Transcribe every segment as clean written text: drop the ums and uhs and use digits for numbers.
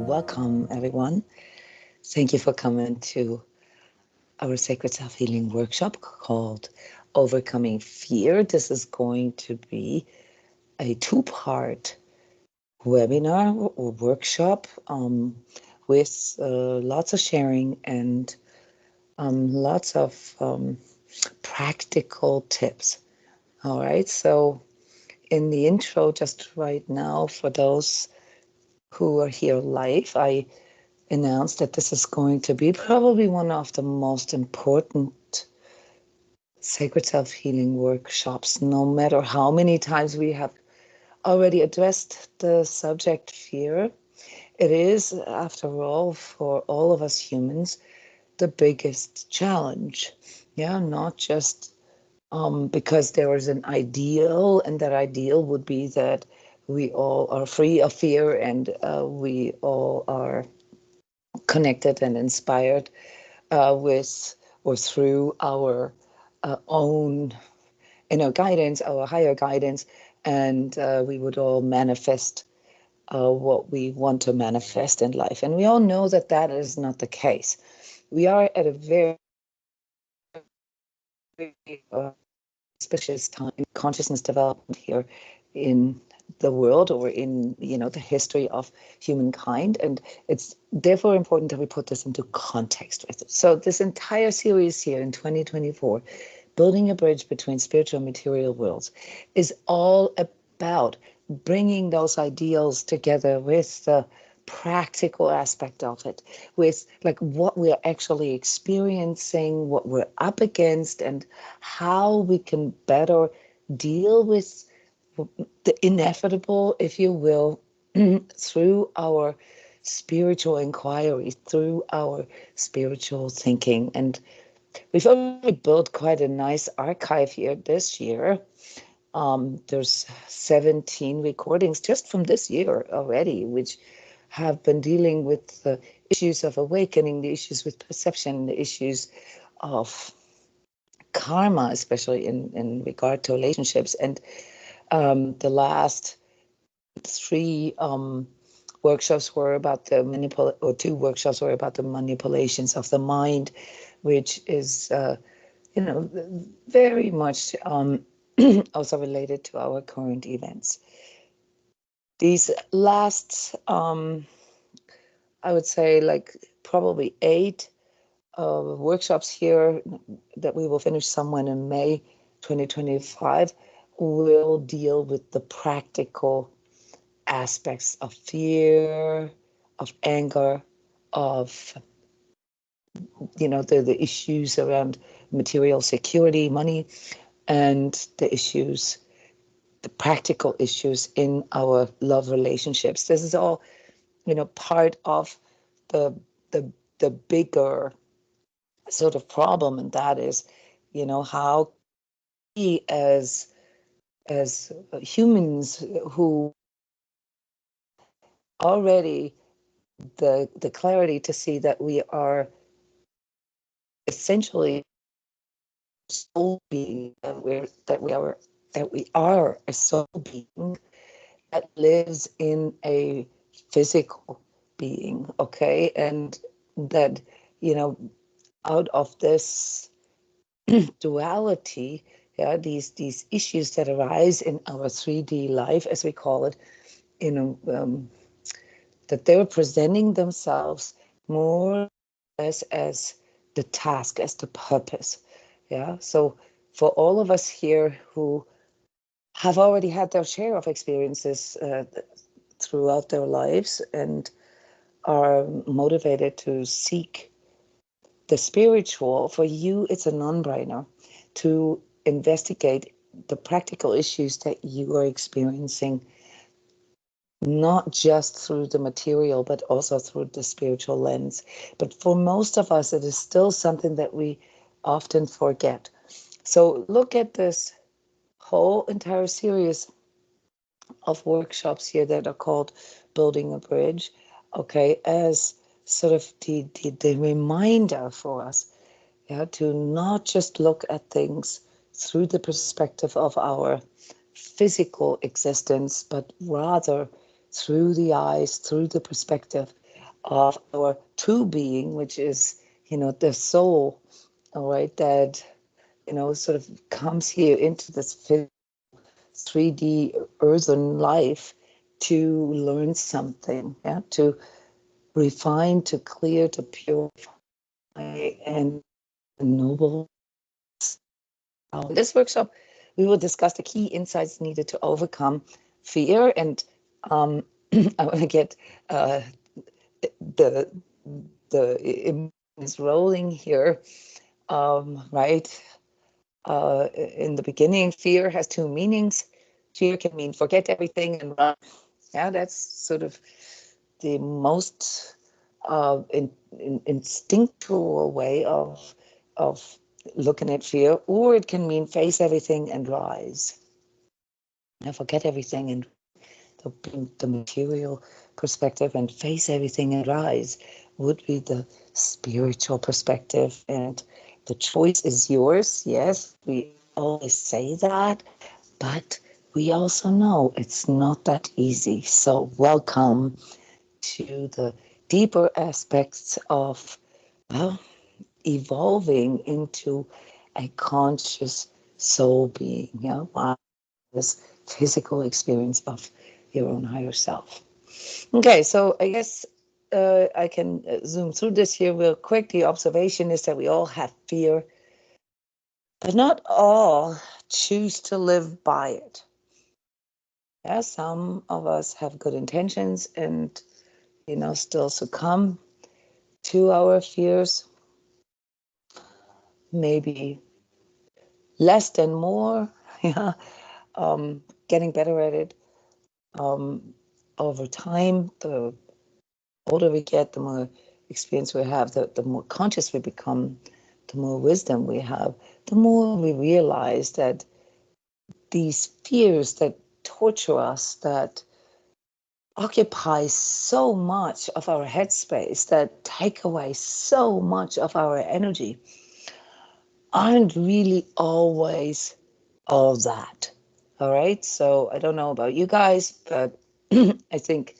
Welcome, everyone. Thank you for coming to our Sacred Self-Healing workshop called Overcoming Fear. This is going to be a two-part webinar or workshop with lots of sharing and lots of practical tips. All right, so in the intro, just right now, for those who are here live, I announced that this is going to be probably one of the most important sacred self-healing workshops, no matter how many times we have already addressed the subject fear. It is, after all, for all of us humans, the biggest challenge. Yeah, not just because there is an ideal, and that ideal would be that we all are free of fear and we all are connected and inspired with or through our own inner guidance, our higher guidance, and we would all manifest what we want to manifest in life. And we all know that that is not the case. We are at a very auspicious time in consciousness development here in the world, or in the history of humankind, and it's therefore important that we put this into context with it. So this entire series here in 2024, Building a Bridge Between Spiritual and Material Worlds, is all about bringing those ideals together with the practical aspect of it, with like what we're actually experiencing, what we're up against, and how we can better deal with the inevitable, if you will, through our spiritual inquiry, through our spiritual thinking. And we've already built quite a nice archive here this year. There's 17 recordings just from this year already, which have been dealing with the issues of awakening, the issues with perception, the issues of karma, especially in regard to relationships. And the last three workshops were about the two workshops were about the manipulations of the mind, which is, very much also related to our current events. These last, I would say, like probably 8 workshops here that we will finish somewhere in May 2025 will deal with the practical aspects of fear, of anger, of the issues around material security, money, and the practical issues in our love relationships. This is all, part of the bigger sort of problem, and that is, how we as humans who already the clarity to see that we are essentially soul being, that we are a soul being that lives in a physical being, okay, and that out of this duality, these issues that arise in our 3D life, as we call it, that they're presenting themselves more or less as the task, as the purpose. Yeah. So for all of us here who have already had their share of experiences throughout their lives and are motivated to seek the spiritual, for you, it's a non-brainer to investigate the practical issues that you are experiencing, not just through the material, but also through the spiritual lens. But for most of us, it is still something that we often forget. So look at this whole entire series of workshops here that are called Building a Bridge, okay, as sort of the reminder for us, to not just look at things through the perspective of our physical existence, but rather through the eyes, through the perspective of our true being, which is, the soul, all right, that, sort of comes here into this 3D earthen life to learn something, yeah, to refine, to clear, to purify, and ennoble. In this workshop, we will discuss the key insights needed to overcome fear, and I want to get the emotions rolling here, right? In the beginning, fear has two meanings. Fear can mean forget everything and run. Yeah, that's sort of the most instinctual way of looking at fear, or it can mean face everything and rise. Now forget everything and the material perspective, and face everything and rise would be the spiritual perspective. And the choice is yours. Yes, we always say that, but we also know it's not that easy. So welcome to the deeper aspects of, well, evolving into a conscious soul being, this physical experience of your own higher self. Okay, so I guess I can zoom through this here real quick. The observation is that we all have fear, but not all choose to live by it. Yeah, some of us have good intentions and, still succumb to our fears, maybe less than more, yeah, getting better at it over time. The older we get, the more experience we have, the more conscious we become, the more wisdom we have, the more we realize that these fears that torture us, that occupy so much of our headspace, that take away so much of our energy, aren't really always all that. All right. So I don't know about you guys, but I think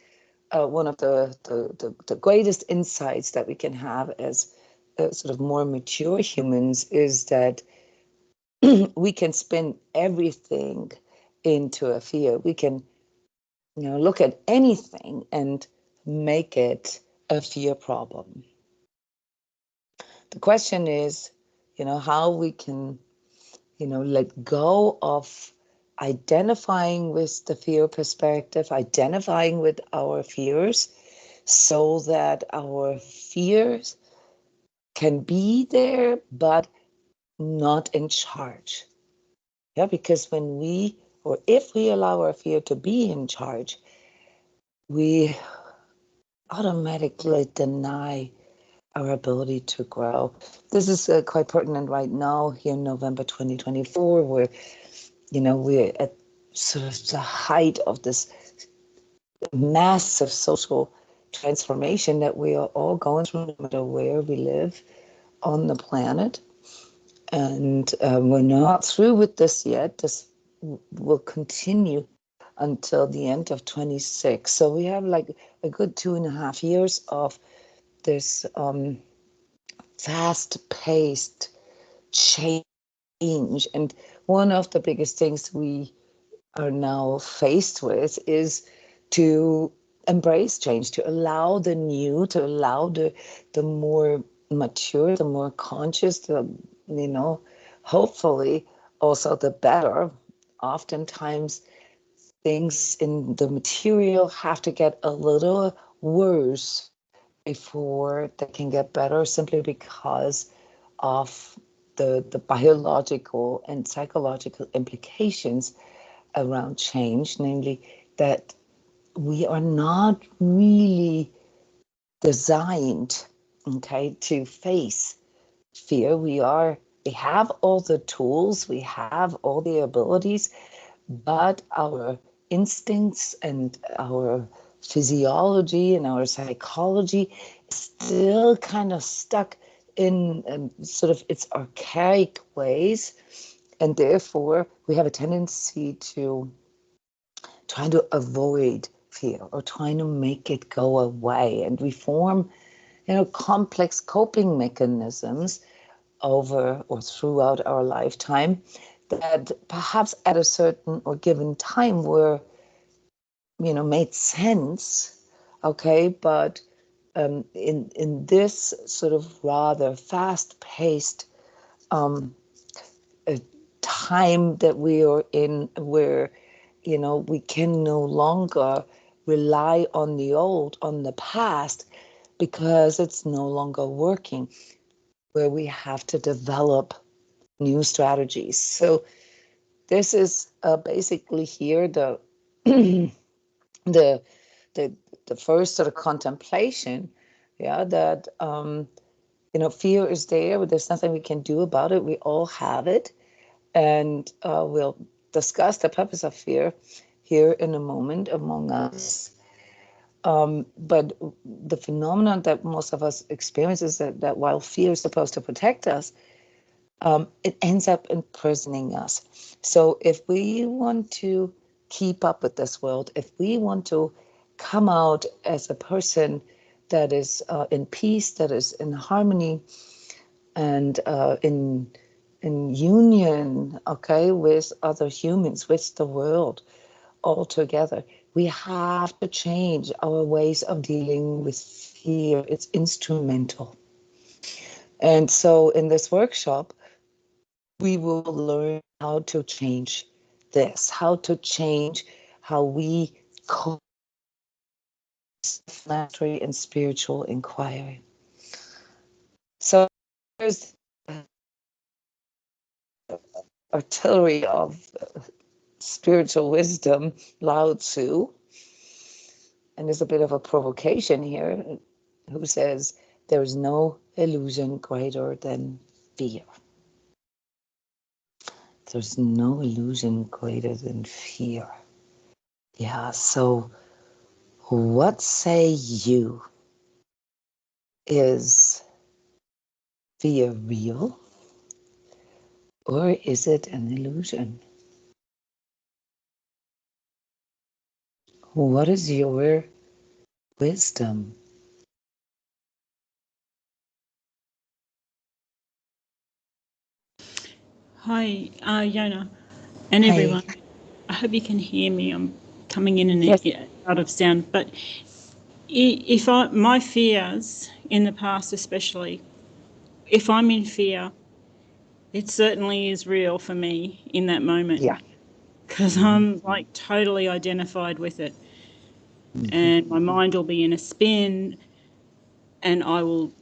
one of the greatest insights that we can have as sort of more mature humans is that we can spin everything into a fear. We can, look at anything and make it a fear problem. The question is, how we can, let go of identifying with the fear perspective, identifying with our fears, so that our fears can be there, but not in charge. Yeah, because when we, or if we allow our fear to be in charge, we automatically deny our ability to grow. This is quite pertinent right now here in November 2024, where, we're at sort of the height of this massive social transformation that we are all going through, no matter where we live on the planet. And we're not through with this yet. This will continue until the end of 26. So we have like a good 2.5 years of this fast-paced change. And one of the biggest things we are now faced with is to embrace change, to allow the new, to allow the more mature, the more conscious, the, hopefully also the better. Oftentimes things in the material have to get a little worse before they can get better, simply because of the biological and psychological implications around change, namely that we are not really designed, okay, to face fear. We have all the tools, we have all the abilities, but our instincts and our physiology and our psychology is still kind of stuck in sort of its archaic ways. And therefore, we have a tendency to trying to avoid fear or trying to make it go away. And we form, complex coping mechanisms over or throughout our lifetime that perhaps at a certain or given time were, made sense, okay, but in this sort of rather fast-paced time that we are in, where we can no longer rely on the old, on the past, because it's no longer working, where we have to develop new strategies. So this is basically here the the the first sort of contemplation, that fear is there, but there's nothing we can do about it. We all have it, and we'll discuss the purpose of fear here in a moment among us. But the phenomenon that most of us experience is that while fear is supposed to protect us, it ends up imprisoning us. So if we want to keep up with this world, if we want to come out as a person that is in peace, that is in harmony, and in union, okay, with other humans, with the world altogether, we have to change our ways of dealing with fear. It's instrumental. And so in this workshop, we will learn how to change this, how to change how we cope with mastery and spiritual inquiry. So there's artillery of spiritual wisdom, Lao Tzu, and there's a bit of a provocation here, who says there is no illusion greater than fear. There's no illusion greater than fear. Yeah, so what say you? Is fear real, or is it an illusion? What is your wisdom? Hi, Jona, and Hey. everyone. I hope you can hear me. I'm coming in and Yes. out of sound. But my fears in the past, especially, if I'm in fear, it certainly is real for me in that moment, Yeah. because I'm like totally identified with it, and my mind will be in a spin, and I will.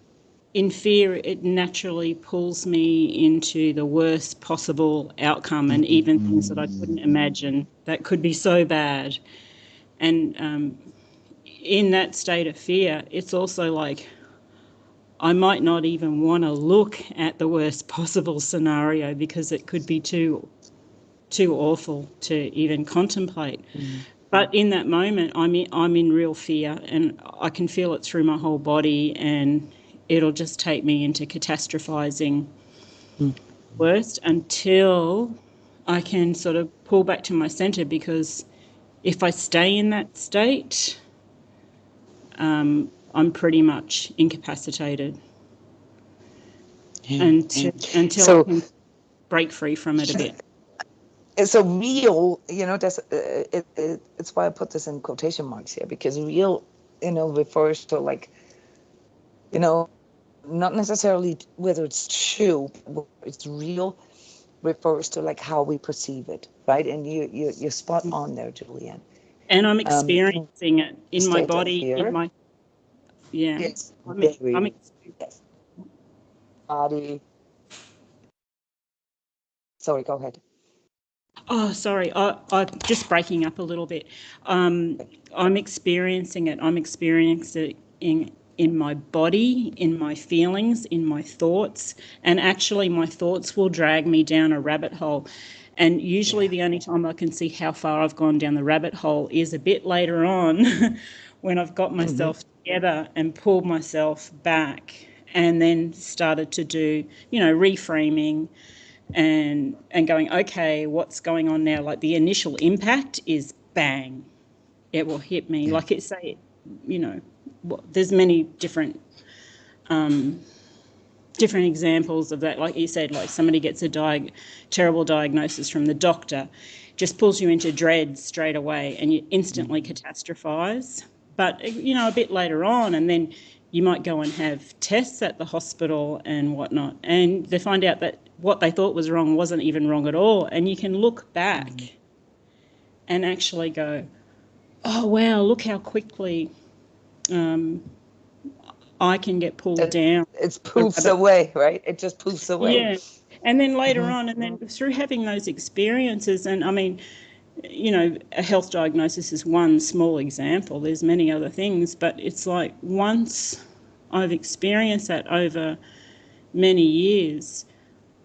In fear, it naturally pulls me into the worst possible outcome, and even things that I couldn't imagine that could be so bad. And in that state of fear, it's also like I might not even want to look at the worst possible scenario because it could be too awful to even contemplate. But in that moment, I'm in real fear, and I can feel it through my whole body, and it'll just take me into catastrophizing worst until I can sort of pull back to my center, because if I stay in that state, I'm pretty much incapacitated Yeah. until I So, can break free from it a bit. so real, that's it's why I put this in quotation marks here, because real, refers to like, not necessarily whether it's true, but it's real refers to like how we perceive it, right? And you're spot on there, Julianne. And I'm In experiencing it the in my state of body, fear, yeah. it's I'm very, yes, body. Sorry, go ahead. Oh, sorry. I'm just breaking up a little bit. Um, I'm experiencing it. I'm experiencing it in my body, in my feelings, in my thoughts. And actually, my thoughts will drag me down a rabbit hole. And usually, Yeah. the only time I can see how far I've gone down the rabbit hole is a bit later on when I've got myself together and pulled myself back and then started to do, reframing and going, okay, what's going on now? Like the initial impact is bang, it will hit me. Yeah. Like it say, there's many different examples of that. Like you said, like somebody gets a terrible diagnosis from the doctor, just pulls you into dread straight away, and you instantly catastrophize. But a bit later on, and then you might go and have tests at the hospital and whatnot, and they find out that what they thought was wrong wasn't even wrong at all. And you can look back and actually go, oh wow, look how quickly I can get pulled down It's a poofs rabbit. away, right? It just poofs away. Yeah. And then later on, and then through having those experiences, and I mean, a health diagnosis is one small example. There's many other things, but it's like once I've experienced that over many years,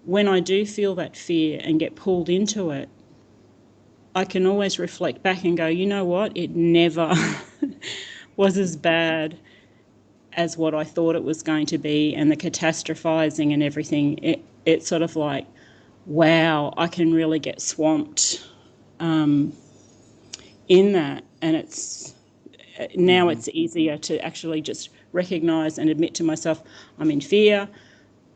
when I do feel that fear and get pulled into it, I can always reflect back and go, you know what? It never was as bad as what I thought it was going to be, and the catastrophizing and everything. It's sort of like, wow, I can really get swamped in that, and it's easier to actually just recognise and admit to myself I'm in fear.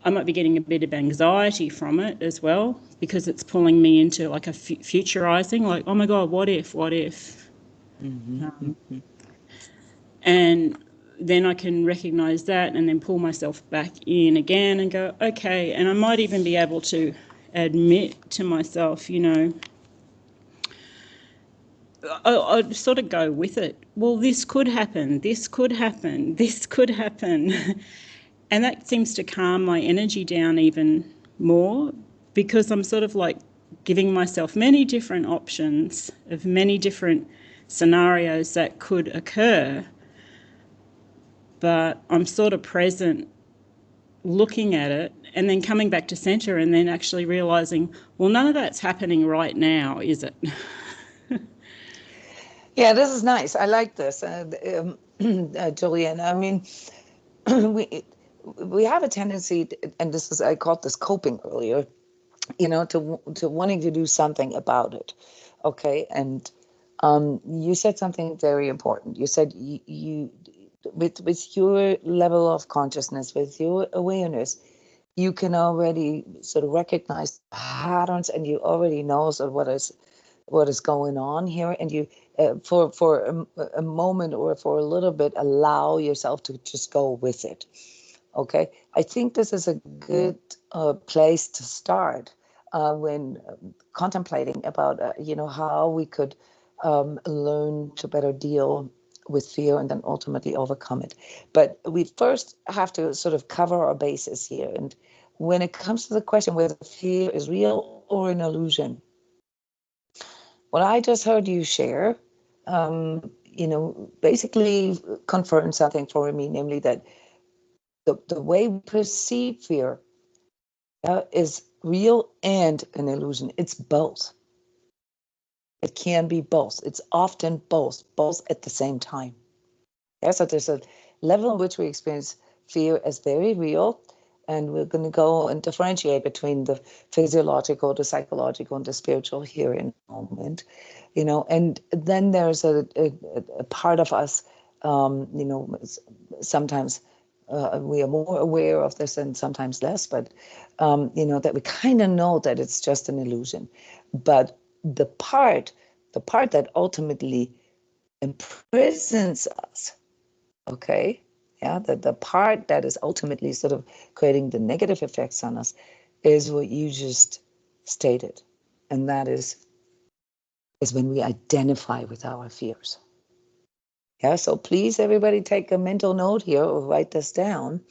I might be getting a bit of anxiety from it as well, because it's pulling me into like a futurising, like, oh my God, what if? And then I can recognise that and then pull myself back in again and go, okay. And I might even be able to admit to myself, I'd sort of go with it. Well, this could happen, this could happen, this could happen. And that seems to calm my energy down even more, because I'm sort of like giving myself many different options of many different scenarios that could occur. But I'm sort of present looking at it and then coming back to centre and then actually realising, well, none of that's happening right now, is it? Yeah, this is nice. I like this, Julian. I mean, we we have a tendency, and this is, I called this coping earlier, to wanting to do something about it. Okay, and you said something very important. You said you with your level of consciousness, with your awareness, you can already sort of recognize patterns, and you already know sort of what is going on here, and you for a moment or for a little bit allow yourself to just go with it. Okay, I think this is a good place to start when contemplating about how we could learn to better deal with fear and then ultimately overcome it. But we first have to sort of cover our bases here. And when it comes to the question whether fear is real or an illusion, what I just heard you share, basically confirmed something for me, namely that the way we perceive fear is real and an illusion. It's both. It can be both. It's often both at the same time. Yeah, so there's a level in which we experience fear as very real, and we're going to go and differentiate between the physiological, the psychological, and the spiritual here in a moment. And then there's a part of us, sometimes we are more aware of this and sometimes less, but that we kind of know that it's just an illusion. But the part that ultimately imprisons us, okay, yeah, the part that is ultimately sort of creating the negative effects on us is what you just stated, and that is when we identify with our fears. Yeah, so please, everybody, take a mental note here or write this down.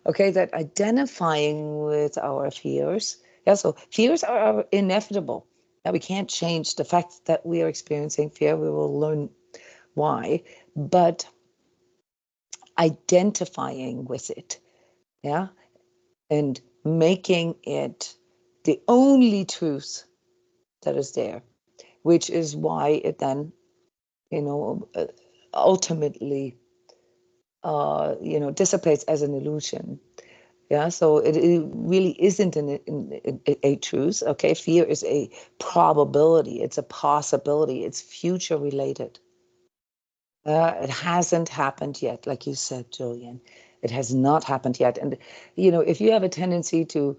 Okay, that identifying with our fears. Yeah, so fears are inevitable. Yeah, we can't change the fact that we are experiencing fear. We will learn why, but identifying with it, yeah, and making it the only truth that is there, which is why it then, ultimately, dissipates as an illusion, Yeah, so it really isn't a truth. Okay, fear is a probability. It's a possibility. It's future related. It hasn't happened yet, like you said, Julian. It has not happened yet. And if you have a tendency to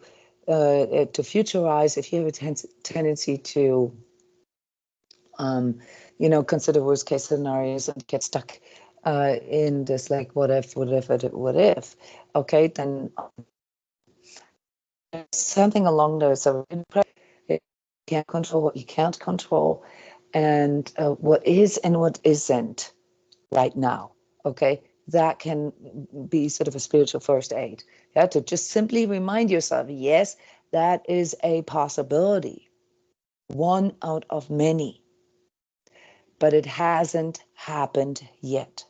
futurize, if you have a tendency to consider worst case scenarios and get stuck in this like what if, okay, then something along those lines. You can't control what you can't control, and what is and what isn't right now. Okay, that can be sort of a spiritual first aid. Yeah, to just simply remind yourself, yes, that is a possibility, one out of many, but it hasn't happened yet.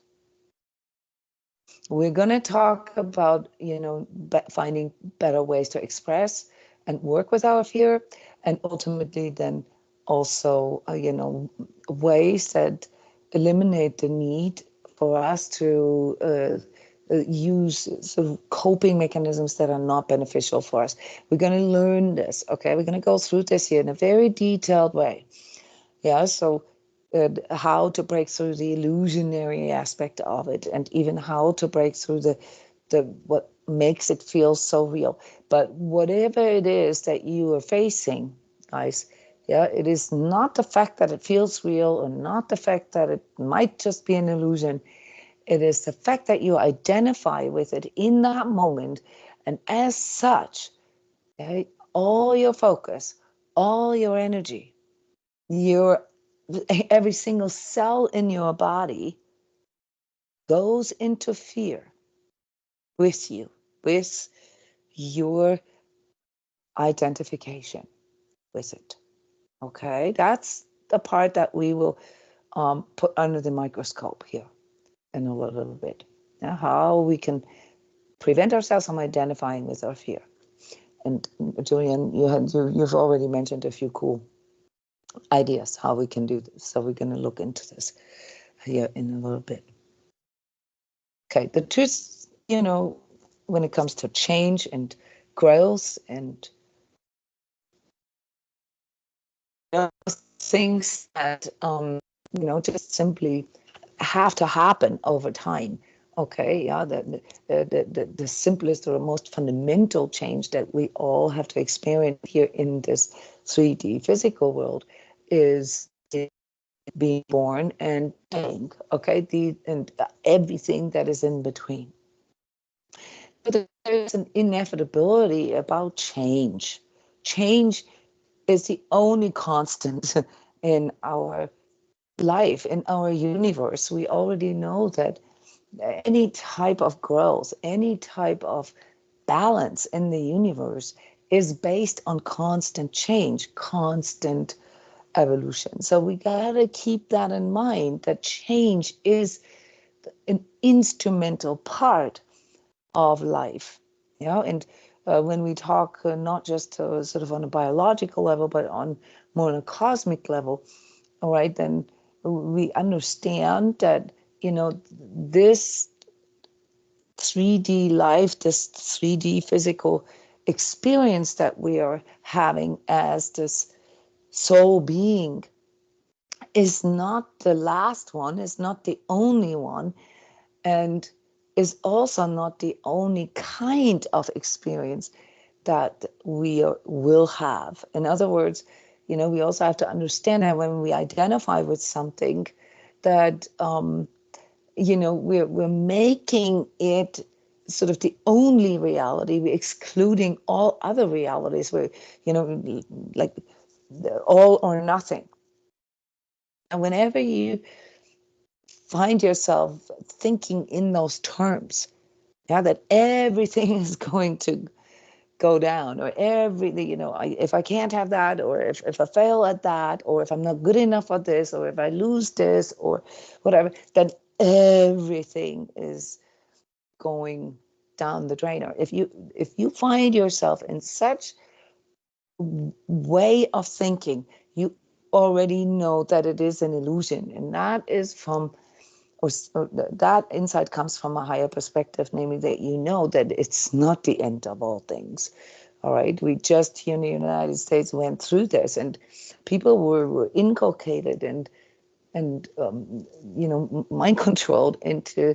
We're going to talk about, finding better ways to express and work with our fear, and ultimately then also, ways that eliminate the need for us to use sort of coping mechanisms that are not beneficial for us. We're going to learn this, okay? We're going to go through this here in a very detailed way. Yeah, so how to break through the illusionary aspect of it, and even how to break through the what makes it feel so real. But whatever it is that you are facing, guys, yeah, it is not the fact that it feels real, or not the fact that it might just be an illusion. It is the fact that you identify with it in that moment, and as such, okay, all your focus, all your energy, your every single cell in your body goes into fear with you, with your identification with it. Okay, that's the part that we will put under the microscope here in a little bit. Now, how we can prevent ourselves from identifying with our fear. And Julian, you've already mentioned a few cool ideas how we can do this. So we're going to look into this here in a little bit. Okay, the truth, when it comes to change and growth and things that, just simply have to happen over time. Okay, yeah, the simplest or most fundamental change that we all have to experience here in this 3D physical world is being born and dying. Okay, and everything that is in between. But there's an inevitability about change. Change is the only constant in our life, in our universe. We already know that any type of growth, any type of balance in the universe is based on constant change, constant evolution. So we got to keep that in mind, that change is an instrumental part of life. And when we talk not just sort of on a biological level, but on more on a cosmic level, all right, then we understand that, this 3D life, this 3D physical experience that we are having as this soul being is not the last one, is not the only one, and is also not the only kind of experience that we will have. In other words, we also have to understand that when we identify with something, that we're making it sort of the only reality. We're excluding all other realities. We're like all or nothing. And whenever you find yourself thinking in those terms, yeah, that everything is going to go down, or everything, if I can't have that, or if I fail at that, or if I'm not good enough at this, or if I lose this, or whatever, then everything is going down the drain. Or if you find yourself in such way of thinking, you already know that it is an illusion, and that is from that insight comes from a higher perspective, namely that you know that it's not the end of all things. All right, we just here in the United States went through this, and people were inculcated and mind controlled into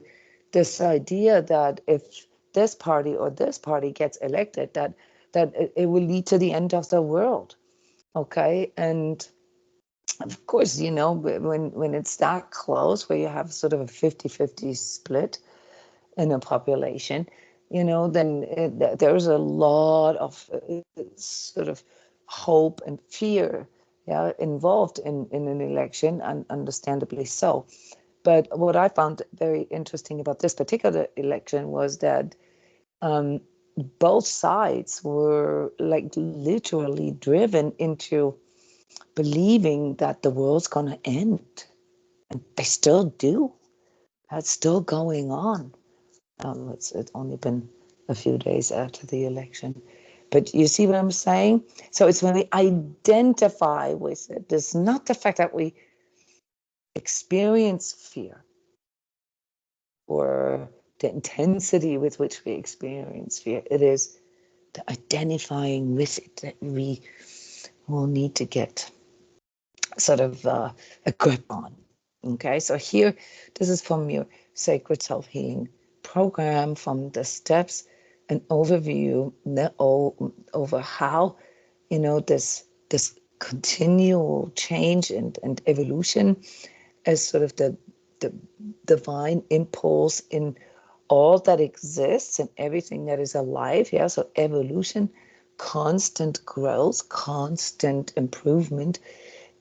this idea that if this party or this party gets elected, that it will lead to the end of the world. Okay, and of course, when it's that close, where you have sort of a 50-50 split in a population, then there's a lot of sort of hope and fear, involved in an election, and understandably so. But what I found very interesting about this particular election was that both sides were like literally driven into believing that the world's going to end. And they still do. That's still going on. It's only been a few days after the election. But you see what I'm saying? So it's when we identify with it. It's not the fact that we experience fear or the intensity with which we experience fear. It is the identifying with it that we will need to get sort of a grip on. Okay, so here, this is from your Sacred Self-Healing program, from the steps, an overview over how, this continual change and evolution as sort of the divine impulse in all that exists and everything that is alive. Yeah, so evolution, constant growth, constant improvement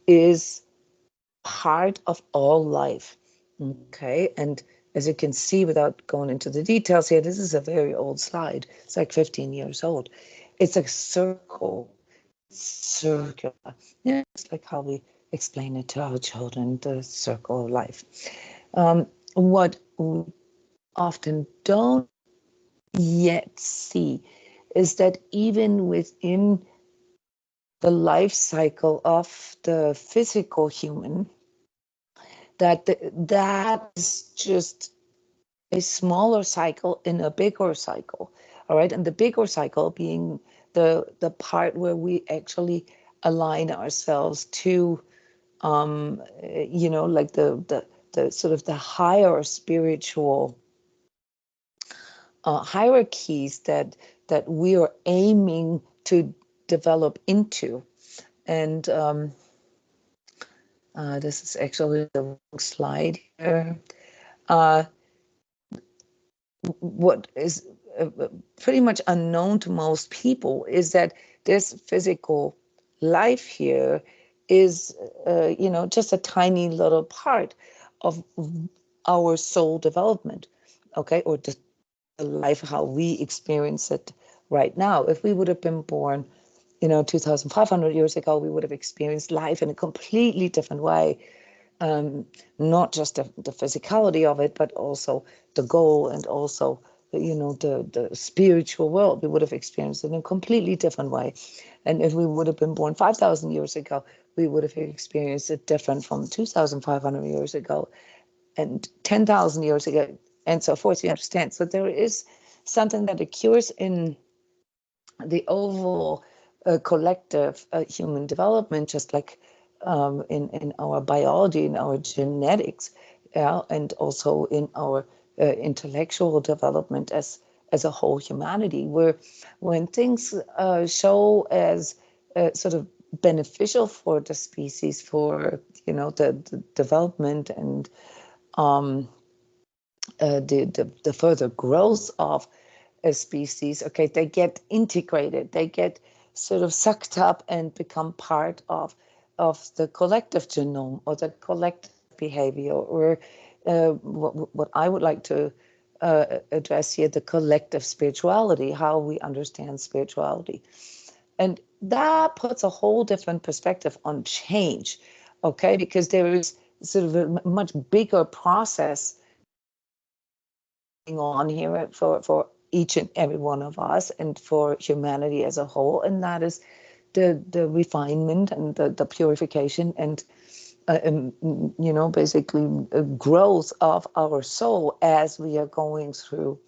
is part of all life. Okay, and as you can see, without going into the details here, this is a very old slide. It's like 15 years old. It's a circular. Yeah, it's like how we explain it to our children, the circle of life. What we often don't yet see is that even within the life cycle of the physical human, that is just a smaller cycle in a bigger cycle. All right, and the bigger cycle being the part where we actually align ourselves to like the sort of the higher spiritual hierarchies that we are aiming to develop into. And this is actually the wrong slide here. What is pretty much unknown to most people is that this physical life here is, just a tiny little part of our soul development, okay, or the life how we experience it right now. If we would have been born 2,500 years ago, we would have experienced life in a completely different way. Not just the physicality of it, but also the goal, and also the spiritual world. We would have experienced it in a completely different way. And if we would have been born 5,000 years ago, we would have experienced it different from 2,500 years ago and 10,000 years ago, and so forth. You understand? So there is something that occurs in the overall collective human development, just like in our biology, in our genetics, and also in our intellectual development as a whole humanity, where when things show as sort of beneficial for the species, for the development and the further growth of a species, okay, they get integrated, they get sort of sucked up and become part of the collective genome or the collective behavior, or what I would like to address here, the collective spirituality, how we understand spirituality. And that puts a whole different perspective on change, okay, because there is sort of a much bigger process on here for each and every one of us and for humanity as a whole, and that is the refinement and the purification and basically growth of our soul as we are going through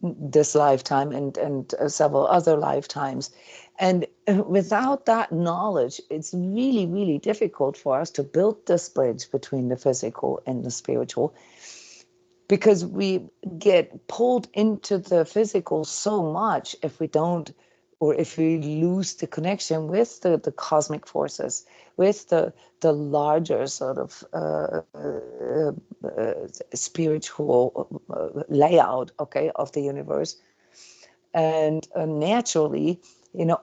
this lifetime and several other lifetimes. And without that knowledge, it's really, really difficult for us to build this bridge between the physical and the spiritual, because we get pulled into the physical so much if we don't, or if we lose the connection with the cosmic forces, with the larger sort of spiritual layout, okay, of the universe, and naturally,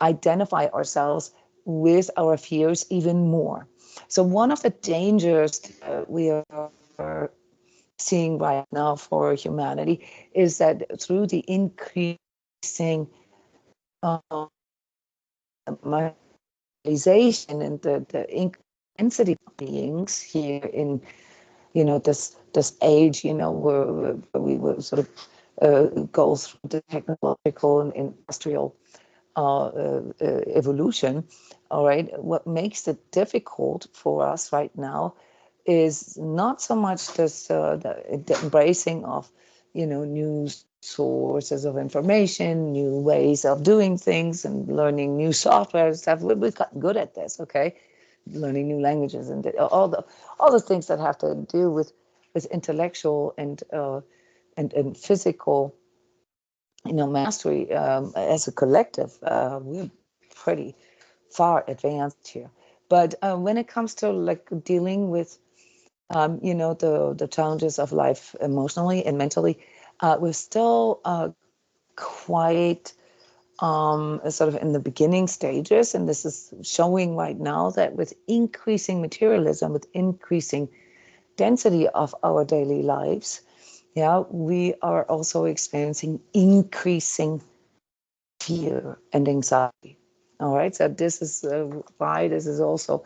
identify ourselves with our fears even more. So one of the dangers we are seeing right now for humanity is that through the increasing materialization and the intensity of beings here in this age, where we will sort of go through the technological and industrial evolution. All right, what makes it difficult for us right now is not so much this the embracing of new sources of information, new ways of doing things, and learning new software and stuff. We've gotten good at this, okay? Learning new languages and all the things that have to do with intellectual and physical mastery as a collective. We're pretty far advanced here. But when it comes to like dealing with the challenges of life emotionally and mentally, we're still quite sort of in the beginning stages. And this is showing right now that with increasing materialism, with increasing density of our daily lives, we are also experiencing increasing fear and anxiety. All right, so this is why this is also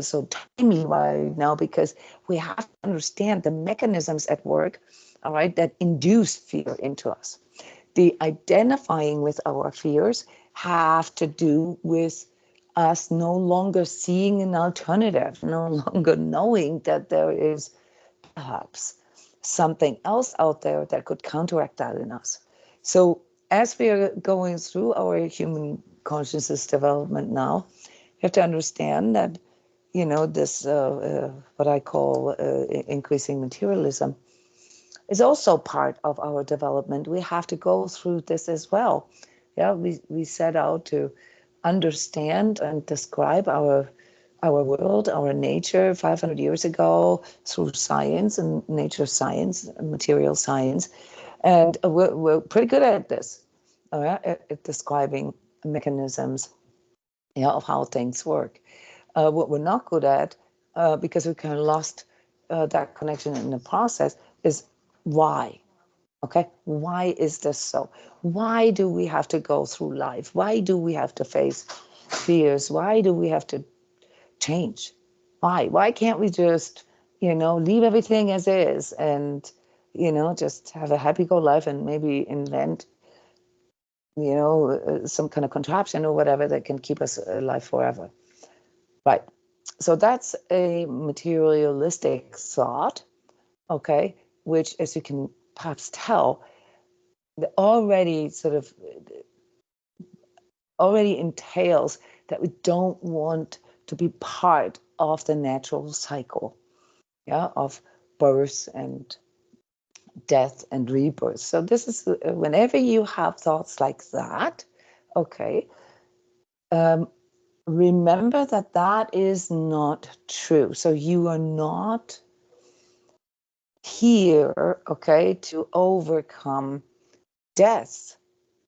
so timely right now, because we have to understand the mechanisms at work, all right, that induce fear into us. The identifying with our fears have to do with us no longer seeing an alternative, no longer knowing that there is perhaps something else out there that could counteract that in us. So as we are going through our human consciousness development now, you have to understand that this what I call increasing materialism is also part of our development. We have to go through this as well. We set out to understand and describe our world, our nature 500 years ago through science and nature science and material science. And we're pretty good at this, at describing mechanisms of how things work. What we're not good at, because we kind of lost that connection in the process, is why. Okay, why is this so? Why do we have to go through life? Why do we have to face fears? Why do we have to change? Why can't we just leave everything as is and just have a happy-go-life and maybe invent some kind of contraption or whatever that can keep us alive forever? Right. So that's a materialistic thought, okay, which, as you can perhaps tell, already entails that we don't want to be part of the natural cycle, of birth and death and rebirth. So this is whenever you have thoughts like that, okay, remember that that is not true. So you are not here, okay, to overcome death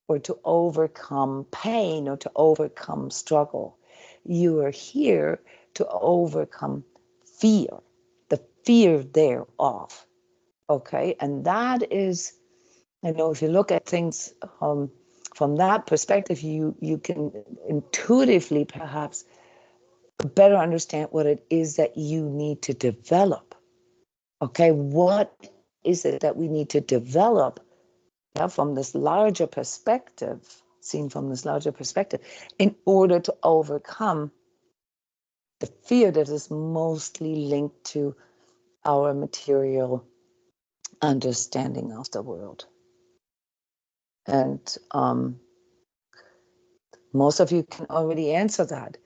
or to overcome pain or to overcome struggle. You are here to overcome fear, the fear thereof, okay? And that is, if you look at things from that perspective, you can intuitively perhaps better understand what it is that you need to develop. Okay, what is it that we need to develop from this larger perspective, seen from this larger perspective, in order to overcome the fear that is mostly linked to our material understanding of the world. And most of you can already answer that,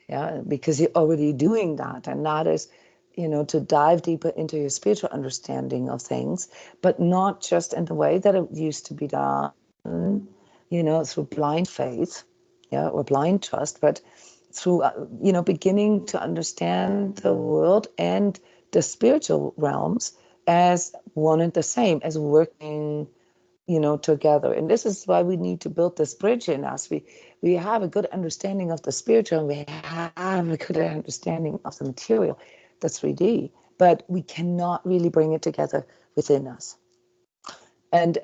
yeah, because you're already doing that. And that is, to dive deeper into your spiritual understanding of things, but not just in the way that it used to be done, through blind faith, yeah, or blind trust, but through, beginning to understand the world and the spiritual realms as one and the same, as working, together. And this is why we need to build this bridge in us. We have a good understanding of the spiritual, and we have a good understanding of the material, the 3D, but we cannot really bring it together within us. And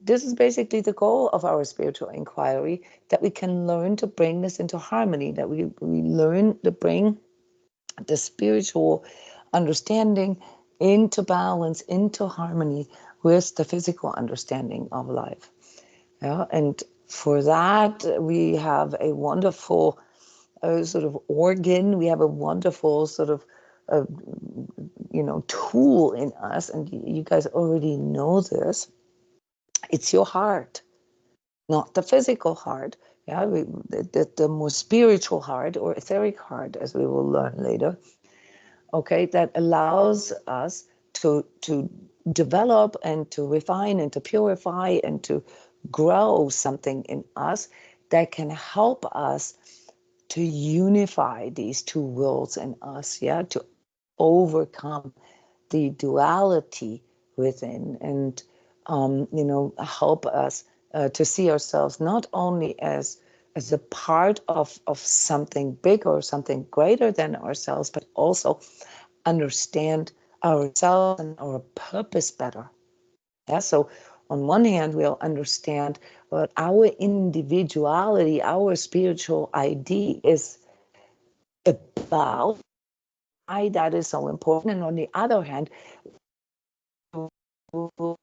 this is basically the goal of our spiritual inquiry, that we can learn to bring this into harmony, that we learn to bring the spiritual understanding into balance, into harmony with the physical understanding of life. Yeah, and for that, we have a wonderful sort of organ. We have a wonderful sort of tool in us, and you guys already know this. It's your heart, not the physical heart. Yeah, the more spiritual heart, or etheric heart, as we will learn later. Okay, that allows us to develop and to refine and to purify and to grow something in us that can help us to unify these two worlds in us, yeah, to overcome the duality within, and help us to see ourselves not only as a part of something bigger or something greater than ourselves, but also understand ourselves and our purpose better. Yeah, so on one hand, we'll understand what our individuality, our spiritual ID is about, why that is so important. And on the other hand, we'll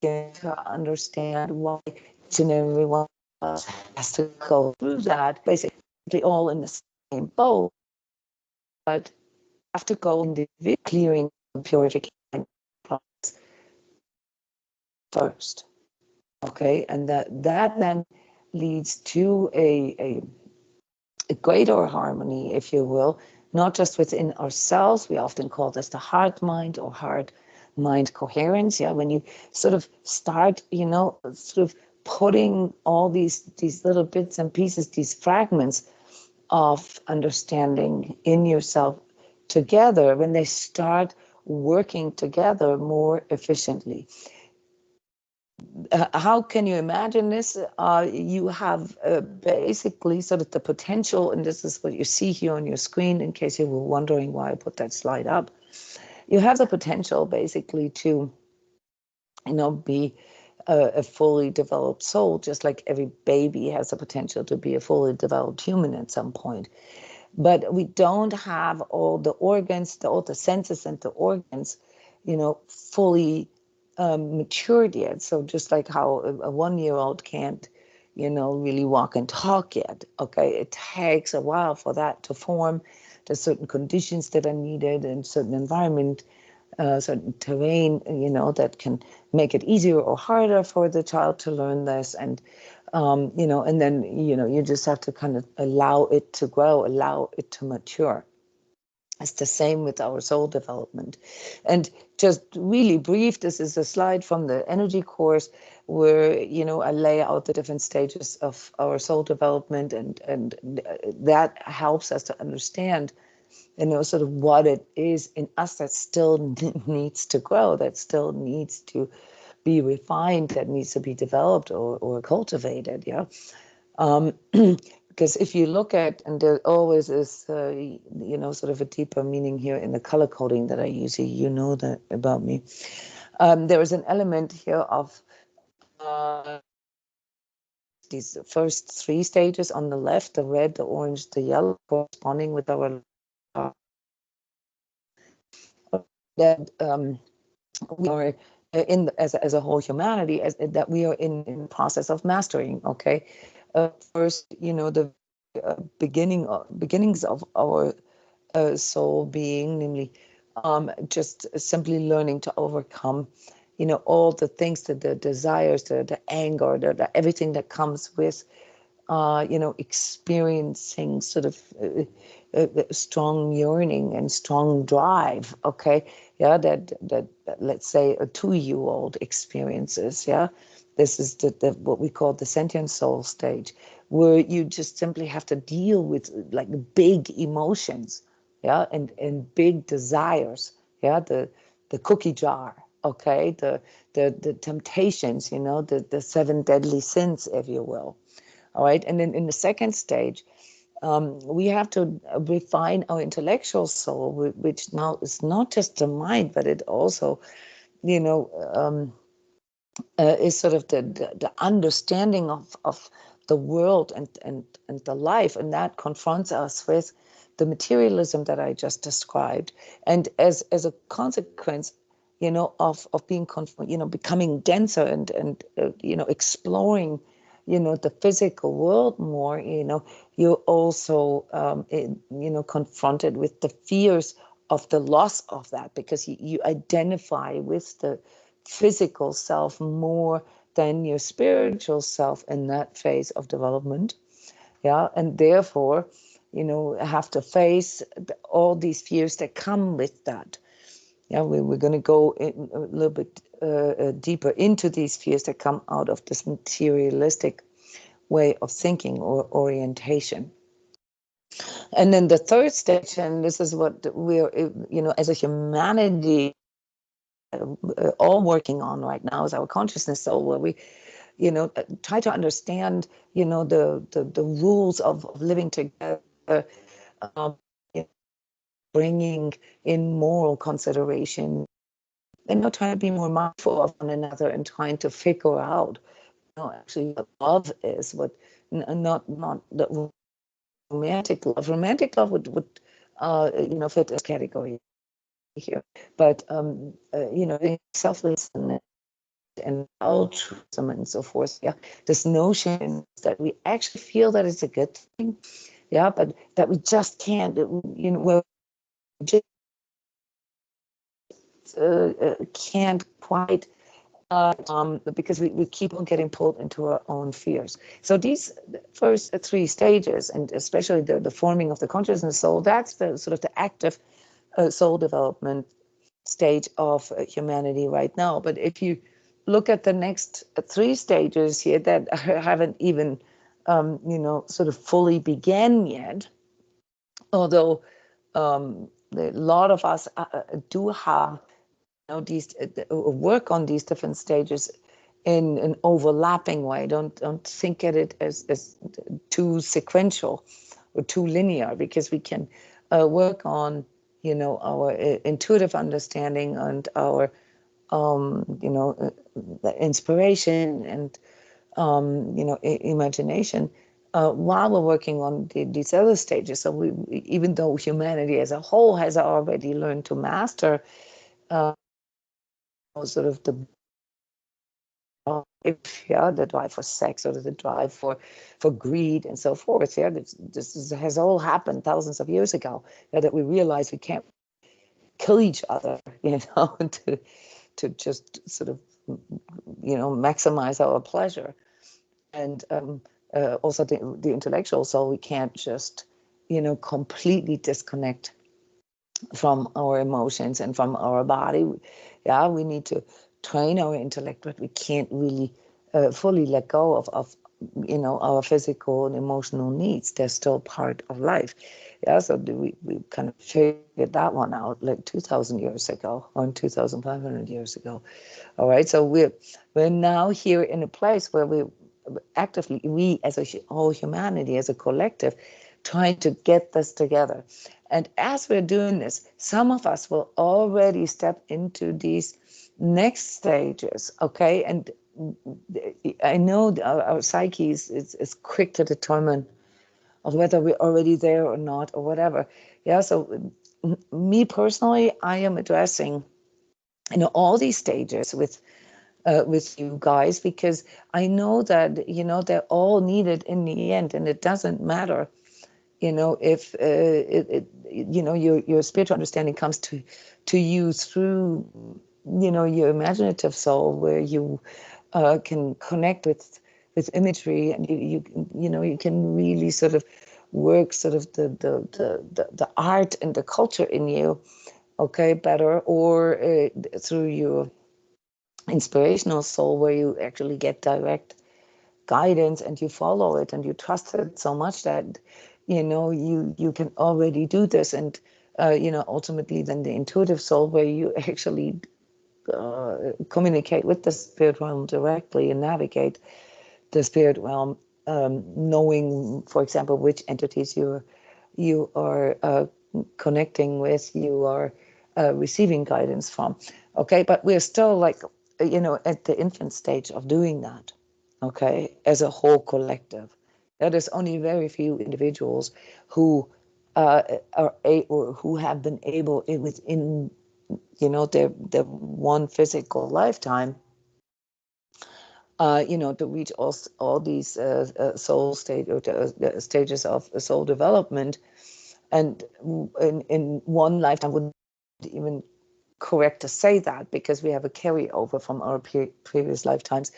get to understand why each and every one of us has to go through that, basically all in the same boat, but have to go in the clearing and purification process first. Okay, and that then leads to a greater harmony, if you will, not just within ourselves. We often call this the heart mind or heart mind coherence. Yeah, when you sort of start, sort of putting all these little bits and pieces, these fragments of understanding in yourself together, when they start working together more efficiently. How can you imagine this? You have basically sort of the potential, and this is what you see here on your screen, in case you were wondering why I put that slide up. You have the potential basically to, be a fully developed soul, just like every baby has the potential to be a fully developed human at some point. But we don't have all the organs, all the senses and the organs, fully matured yet. So just like how a 1-year-old can't, really walk and talk yet. Okay, it takes a while for that to form. There's certain conditions that are needed and certain environment, certain terrain, that can make it easier or harder for the child to learn this. And and then, you just have to kind of allow it to grow, allow it to mature. It's the same with our soul development. And just really brief, this is a slide from the energy course where, I lay out the different stages of our soul development, and that helps us to understand, sort of what it is in us that still needs to grow, that still needs to be refined, that needs to be developed or cultivated. Yeah. Because if you look at, and there always is, sort of a deeper meaning here in the color coding that I use here, that about me. There is an element here of these first 3 stages on the left, the red, the orange, the yellow, corresponding with our that we are in as a whole humanity, that we are in the process of mastering. Okay, first, the beginnings of our soul being, namely just simply learning to overcome, all the things, that the desires, the anger, everything that comes with, experiencing sort of strong yearning and strong drive. Okay, yeah, that let's say a 2-year-old experiences. Yeah, this is the what we call the sentient soul stage, where you just simply have to deal with like big emotions, yeah, and big desires. Yeah, the cookie jar. Okay, the temptations. The 7 deadly sins, if you will. All right. And then in the second stage, we have to refine our intellectual soul, which now is not just the mind, but it also, is sort of the understanding of the world and the life. And that confronts us with the materialism that I just described. And as a consequence, of being, becoming denser and exploring, the physical world more, you're also, confronted with the fears of the loss of that, because you identify with the physical self more than your spiritual self in that phase of development. Yeah, and therefore, have to face all these fears that come with that. Yeah, we're going to go in a little bit deeper into these fears that come out of this materialistic way of thinking or orientation. And then the third stage, and this is what we're, as a humanity, all working on right now, is our consciousness soul, where we, try to understand, the rules of living together, um, bringing in moral consideration, and trying to be more mindful of one another, and trying to figure out, actually what love is, what not the romantic love. Romantic love would fit this category here, but selflessness and altruism and so forth. Yeah, this notion that we actually feel that it's a good thing. Yeah, but that we just can't. We're just can't quite. Because we keep on getting pulled into our own fears. So these first 3 stages, and especially the forming of the consciousness soul, that's the sort of the active soul development stage of humanity right now. But if you look at the next 3 stages here that haven't even, sort of fully began yet, although a lot of us do have, these work on these different stages in an overlapping way. Don't think at it as too sequential or too linear, because we can work on, our intuitive understanding and our, inspiration and, imagination, while we're working on these other stages. So even though humanity as a whole has already learned to master sort of the drive for sex, or the drive for greed and so forth. Yeah, this has all happened thousands of years ago. Yeah, that we realize we can't kill each other, to just sort of, maximize our pleasure. And also the intellectual soul, we can't just, completely disconnect from our emotions and from our body. Yeah, we need to train our intellect, but we can't really fully let go of our physical and emotional needs. They're still part of life. Yeah, so we kind of figured that one out like 2,000 years ago, or 2,500 years ago. All right, so we're now here in a place where we actively, we as whole humanity, as a collective, trying to get this together. And as we're doing this, some of us will already step into these next stages, okay? And I know our psyche is quick to determine of whether we're already there or not, or whatever. Yeah, so me personally, I am addressing, all these stages with you guys, because I know that, they're all needed in the end, and it doesn't matter if your spiritual understanding comes to you through your imaginative soul, where you can connect with imagery, and you can really sort of work sort of the art and the culture in you, okay, better, or through your inspirational soul, where you actually get direct guidance and you follow it and you trust it so much that you can already do this. And ultimately then the intuitive soul, where you actually communicate with the spirit realm directly and navigate the spirit realm, knowing, for example, which entities you are connecting with, you are receiving guidance from. Okay, but we're still like at the infant stage of doing that. Okay, as a whole collective, there's only very few individuals who are or who have been able within their one physical lifetime to reach all these soul state or stages of soul development. And in one lifetime wouldn't even correct to say that, because we have a carryover from our previous lifetimes.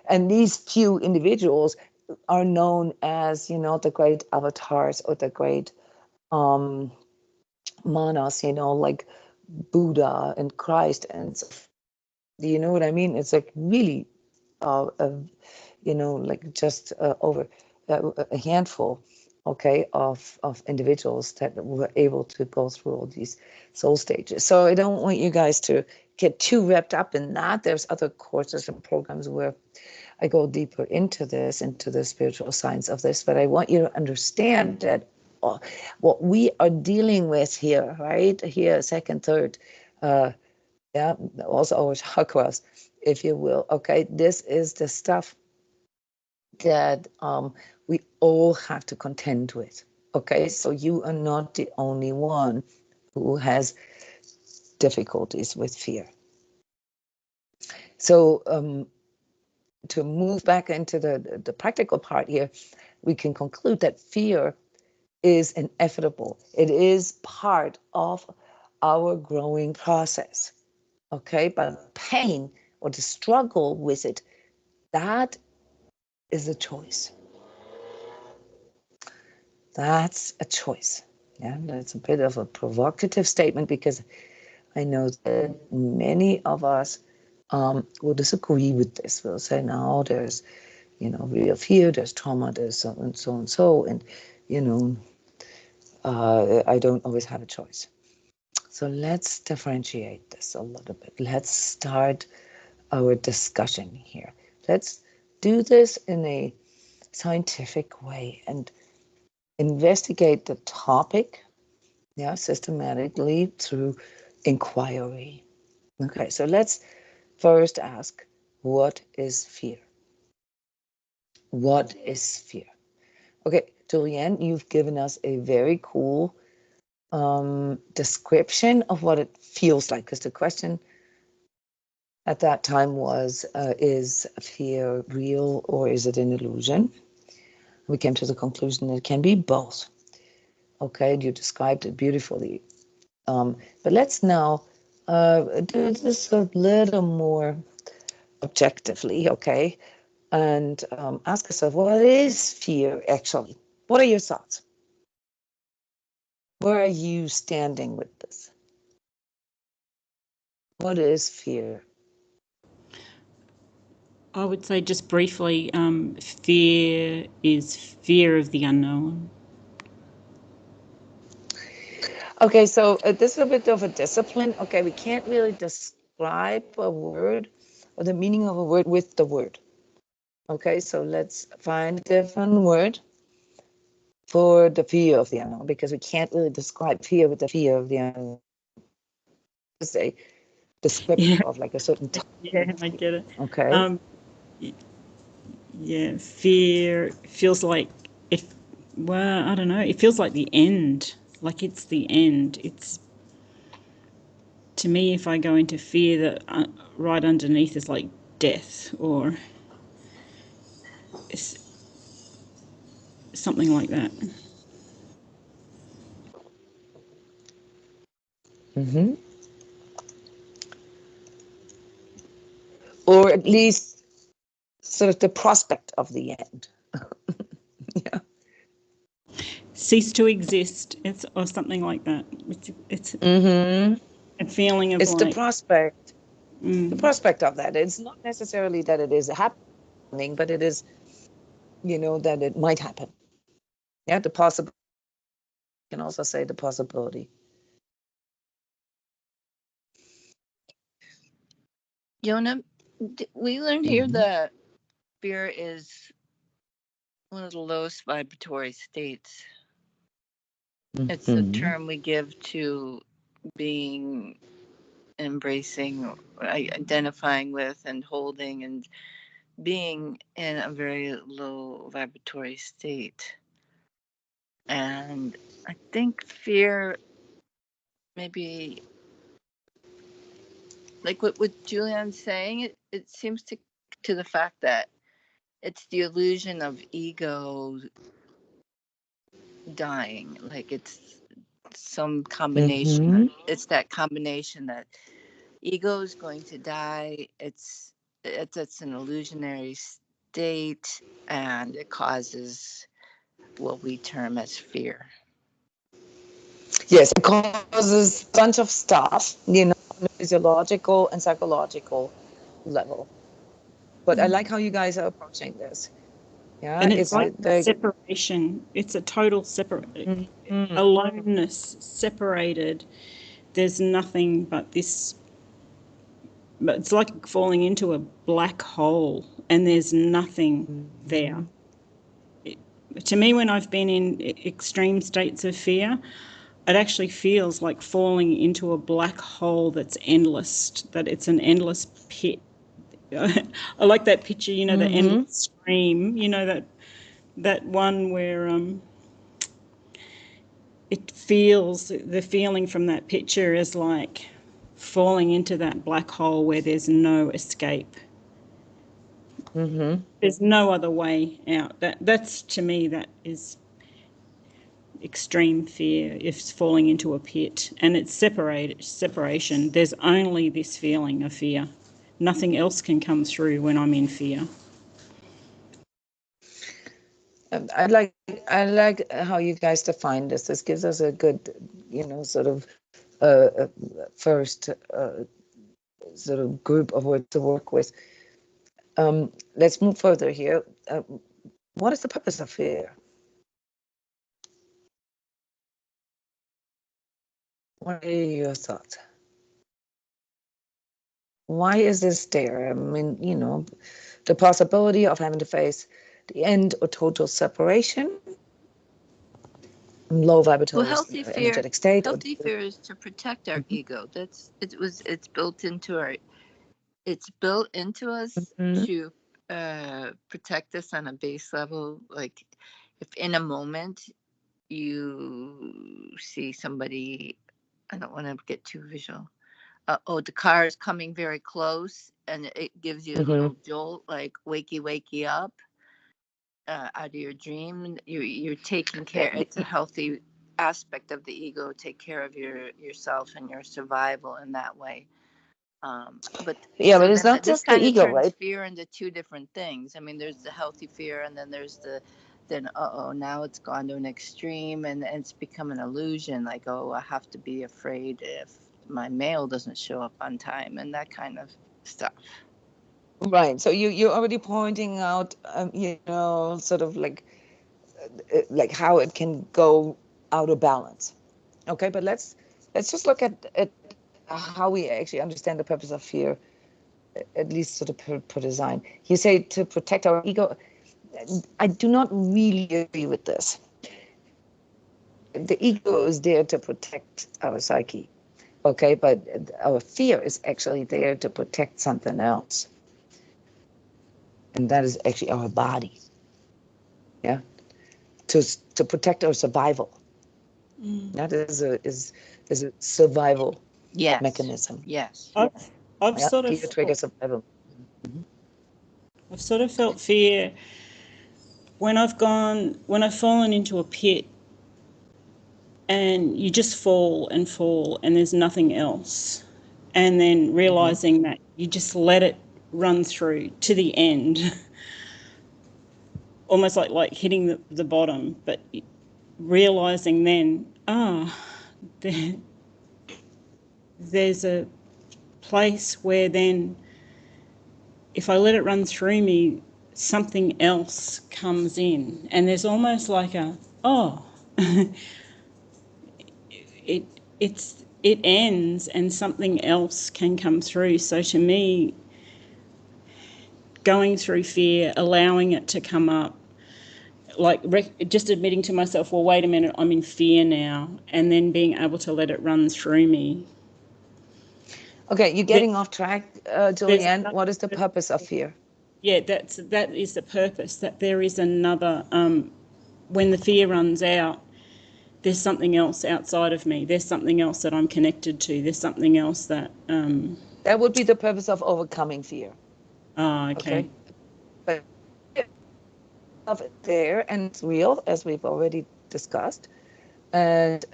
And these few individuals are known as, the great avatars, or the great manas, like Buddha and Christ. And so, do you know what I mean? It's like really like just over a handful, okay, of individuals that were able to go through all these soul stages. So I don't want you guys to get too wrapped up in that. There's other courses and programs where I go deeper into this, into the spiritual science of this, but I want you to understand that what we are dealing with here, right here, second, third, also our chakras, if you will. Okay, this is the stuff that we all have to contend with. Okay, so you are not the only one who has difficulties with fear. So to move back into the practical part here, we can conclude that fear is inevitable. It is part of our growing process. Okay, but pain or the struggle with it, that is a choice. That's a choice. Yeah, that's a bit of a provocative statement, because I know that many of us will disagree with this. We'll say, no, there's, real fear, there's trauma, there's so and so and so, and, I don't always have a choice. So let's differentiate this a little bit. Let's start our discussion here. Let's do this in a scientific way and investigate the topic, systematically through inquiry. Okay, so let's first ask, what is fear? What is fear? Okay, Julianne, you've given us a very cool description of what it feels like, because the question at that time was, is fear real or is it an illusion? We came to the conclusion that it can be both. Okay, you described it beautifully. But let's now do this a little more objectively, okay? And ask yourself, what is fear actually? What are your thoughts? Where are you standing with this? What is fear? I would say, just briefly, fear is fear of the unknown. Okay, so this is a bit of a discipline. Okay, we can't really describe a word or the meaning of a word with the word. Okay, so let's find a different word for the fear of the unknown, because we can't really describe fear with the fear of the unknown. It's a description of like a certain type. Yeah, I get it. Okay. Yeah, fear feels like, I don't know, it feels like the end. Like it's the end. It's, to me, if I go into fear, that right underneath is like death, or something like that. Mm-hmm. Or at least sort of the prospect of the end. Yeah. Cease to exist, or something like that. It's Mm-hmm. a feeling of It's the like, prospect. The prospect of that. It's not necessarily that it is happening, but it is, that it might happen. Yeah, the possibility. You can also say the possibility. Jona, we learned here that fear is one of the lowest vibratory states. It's a term we give to being, embracing, identifying with, and holding, and being in a very low vibratory state. And I think fear, maybe like what Julian's saying, it seems to the fact that it's the illusion of ego dying. Like it's some combination. It's that combination that ego is going to die. It's an illusionary state, and it causes what we term as fear. Yes, it causes a bunch of stuff, on a physiological and psychological level. But I like how you guys are approaching this. Yeah, and it's like separation. It's a total aloneness, separated. There's nothing but this. But it's like falling into a black hole, and there's nothing there. To me, when I've been in extreme states of fear, it actually feels like falling into a black hole that's endless, that it's an endless pit. I like that picture, the endless stream, that one where it feels, the feeling from that picture is like falling into that black hole where there's no escape. There's no other way out. That's to me, that is extreme fear. If falling into a pit and it's separation, there's only this feeling of fear. Nothing else can come through when I'm in fear. I like how you guys define this. This gives us a good, sort of first sort of group of words to work with. Let's move further here. What is the purpose of fear? What are your thoughts? Why is this there? I mean, the possibility of having to face the end or total separation, low vibratory energetic state. Healthy fear is to protect our ego. It's built into us to protect us on a base level. Like if in a moment you see somebody, I don't want to get too visual. The car is coming very close, and it gives you a little jolt, like wakey up out of your dream. You're taking care. It's a healthy aspect of the ego. Take care of yourself and your survival in that way. But it's not just the ego, right? Fear into two different things. I mean, there's the healthy fear, and then there's now it's gone to an extreme, and it's become an illusion. Like, I have to be afraid if my mail doesn't show up on time, and that kind of stuff. Right. So you're already pointing out, sort of like how it can go out of balance. Okay, but let's just look at how we actually understand the purpose of fear, at least sort of per design. You say to protect our ego. I do not really agree with this. The ego is there to protect our psyche, okay, but our fear is actually there to protect something else, and that is actually our body. Yeah, to protect our survival. That is a survival mechanism. Yes. I've sort of fear triggers survival. I've sort of felt fear when I've fallen into a pit and you just fall and fall and there's nothing else. And then realizing that you just let it run through to the end, almost like hitting the bottom, but realizing then, there's a place where then if I let it run through me, something else comes in. And there's almost like it ends and something else can come through. So to me, going through fear, allowing it to come up, like just admitting to myself, well, wait a minute, I'm in fear now, and then being able to let it run through me. Okay, you're getting off track, Julianne. What is the purpose of fear? Yeah, that is the purpose, that there is another, when the fear runs out, there's something else outside of me. There's something else that I'm connected to. There's something else that... that would be the purpose of overcoming fear. Okay. But there, and it's real, as we've already discussed, and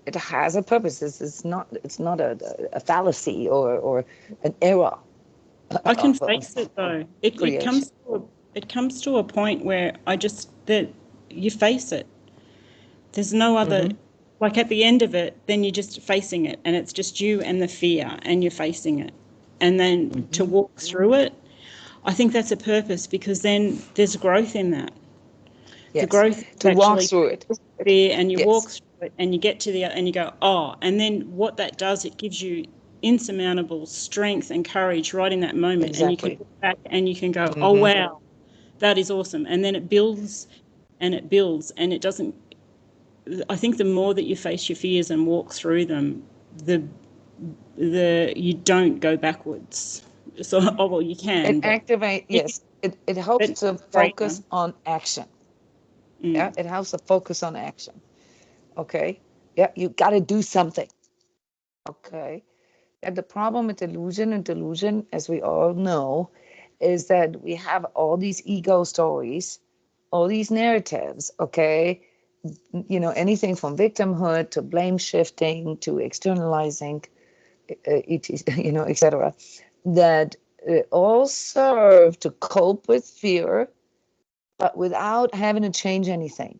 it has a purpose. It's not a fallacy or an error. I can face it though. It comes to a point where you face it. There's no other, like at the end of it, then you're just facing it, and it's just you and the fear, and you're facing it. And then to walk through it, I think that's a purpose, because then there's growth in that. Yes. The growth to walk through it. Fear, and you walk through it, and you get to and you go, and then what that does, it gives you insurmountable strength and courage right in that moment. Exactly. And you can look back and you can go, oh wow, that is awesome. And then it builds and it builds, and it doesn't... I think the more that you face your fears and walk through them, you don't go backwards. So, well, you can. It activates, yes. It helps to focus on action. Yeah, it helps to focus on action. Okay. Yeah, you got to do something. Okay. And the problem with delusion, as we all know, is that we have all these ego stories, all these narratives, okay? Anything from victimhood to blame shifting to externalizing, etc., that all serve to cope with fear, but without having to change anything.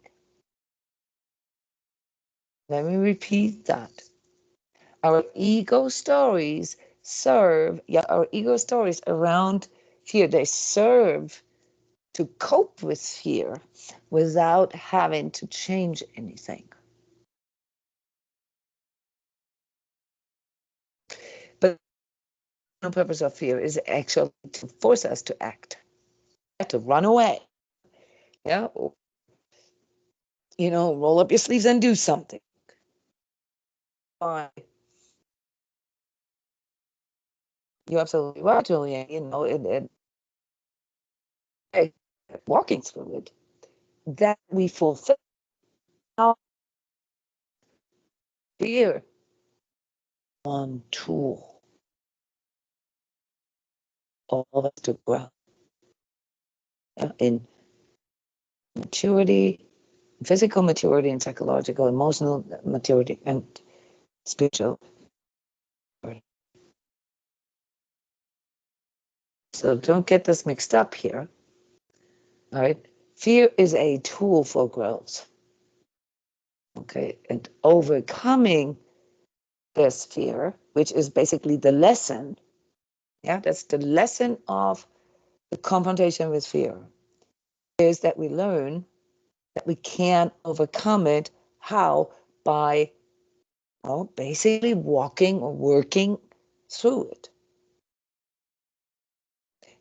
Let me repeat that. Our ego stories around fear, they serve to cope with fear without having to change anything. But the purpose of fear is actually to force us to act, to run away. Yeah. Roll up your sleeves and do something. You're absolutely right, Julianne. Walking through it, that we fulfill our fear. One tool, all of us to grow in maturity, physical maturity, and psychological, emotional maturity, and spiritual. So don't get this mixed up here. All right. Fear is a tool for growth. Okay. And overcoming this fear, which is basically the lesson. Yeah, that's the lesson of the confrontation with fear, is that we learn that we can overcome it. How? By basically walking or working through it.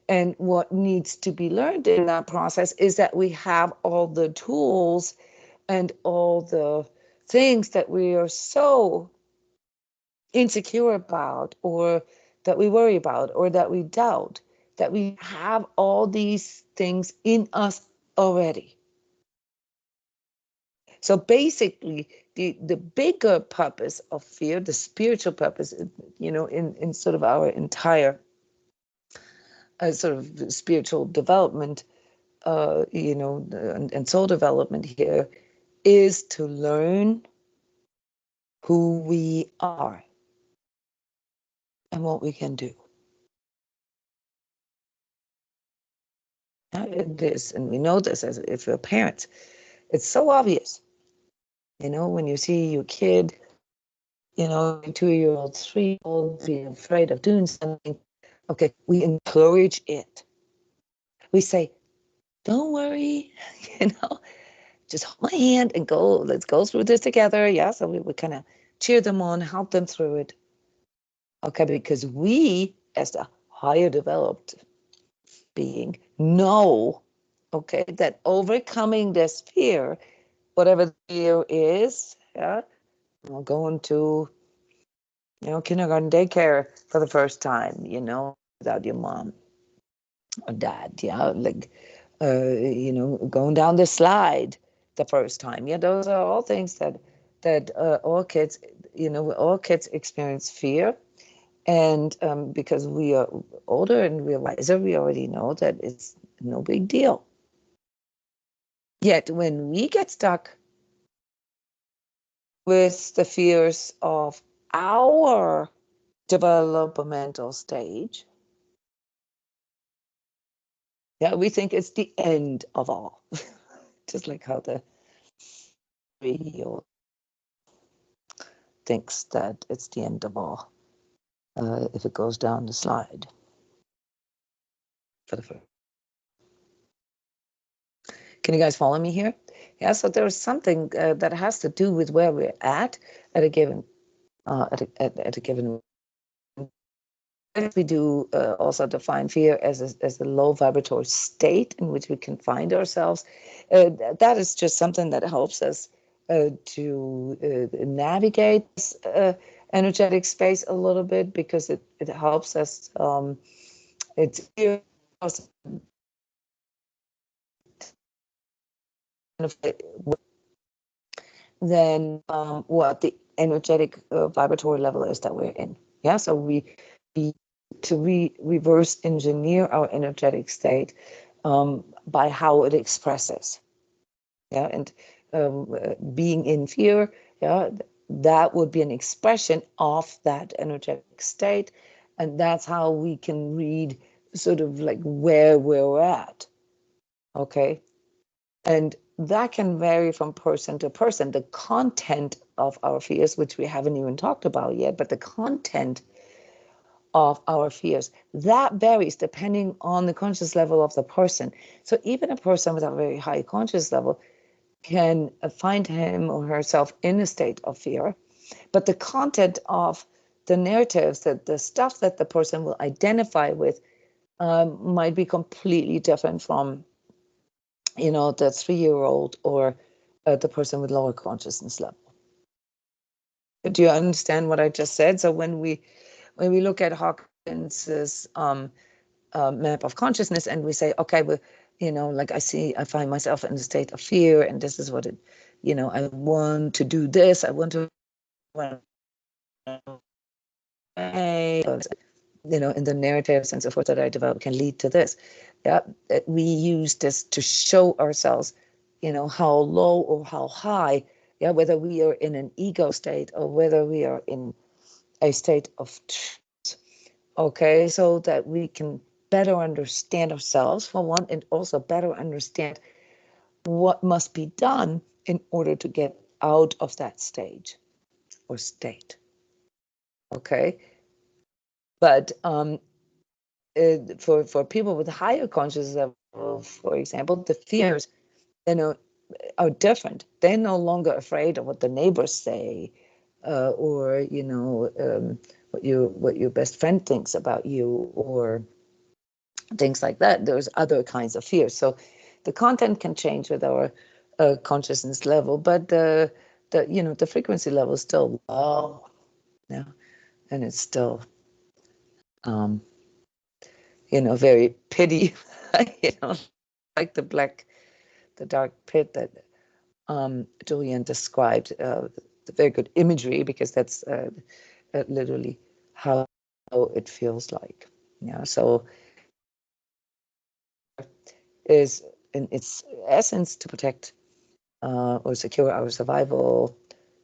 And what needs to be learned in that process is that we have all the tools and all the things that we are so insecure about, or that we worry about, or that we doubt, that we have all these things in us already. So basically, the bigger purpose of fear, the spiritual purpose, in sort of our entire sort of spiritual development, and soul development here, is to learn who we are and what we can do. This, and we know this as if we're parents, it's so obvious. When you see your kid, 2-year-old, 3-year-old being afraid of doing something, okay, we encourage it. We say, don't worry, just hold my hand and go, let's go through this together. Yeah, so we kind of cheer them on, help them through it. Okay, because we, as the higher developed being, know, okay, that overcoming this fear, whatever the fear is, yeah, going to, kindergarten, daycare for the first time, without your mom or dad, yeah, like, going down the slide the first time. Yeah, those are all things that all kids, all kids experience fear. And because we are older and we're wiser, we already know that it's no big deal. Yet when we get stuck with the fears of our developmental stage, yeah, we think it's the end of all. Just like how the 3-year-old thinks that it's the end of all if it goes down the slide. For the first. Can you guys follow me here? Yeah, so there's something that has to do with where we're at a given at a given. We do also define fear as a low vibratory state in which we can find ourselves. That is just something that helps us to navigate this energetic space a little bit, because it helps us. It's then what the energetic vibratory level is that we're in. Yeah, so we reverse engineer our energetic state by how it expresses. Yeah, and being in fear, yeah, that would be an expression of that energetic state, and that's how we can read sort of like where we're at. Okay, and that can vary from person to person. The content of our fears, which we haven't even talked about yet, but the content of our fears, that varies depending on the conscious level of the person. So even a person with a very high conscious level can find him or herself in a state of fear, but the content of the narratives, that the stuff that the person will identify with, might be completely different from the 3-year-old or the person with lower consciousness level. Do you understand what I just said? So when we look at Hawkins's map of consciousness, and we say, okay, well, like I find myself in a state of fear, and this is what it, I want to do this, I want to, in the narratives and so forth that I develop can lead to this. Yeah, we use this to show ourselves, how low or how high, yeah, whether we are in an ego state or whether we are in a state of truth. Okay, so that we can better understand ourselves for one, and also better understand what must be done in order to get out of that stage or state. Okay, but for people with higher consciousness level, for example, the fears, are different. They're no longer afraid of what the neighbors say, or what your best friend thinks about you, or things like that. There's other kinds of fears. So the content can change with our consciousness level, but the frequency level is still low, yeah, and it's still very pity, like the dark pit that Julian described. The very good imagery, because that's literally how it feels like. Yeah, so is in its essence to protect or secure our survival,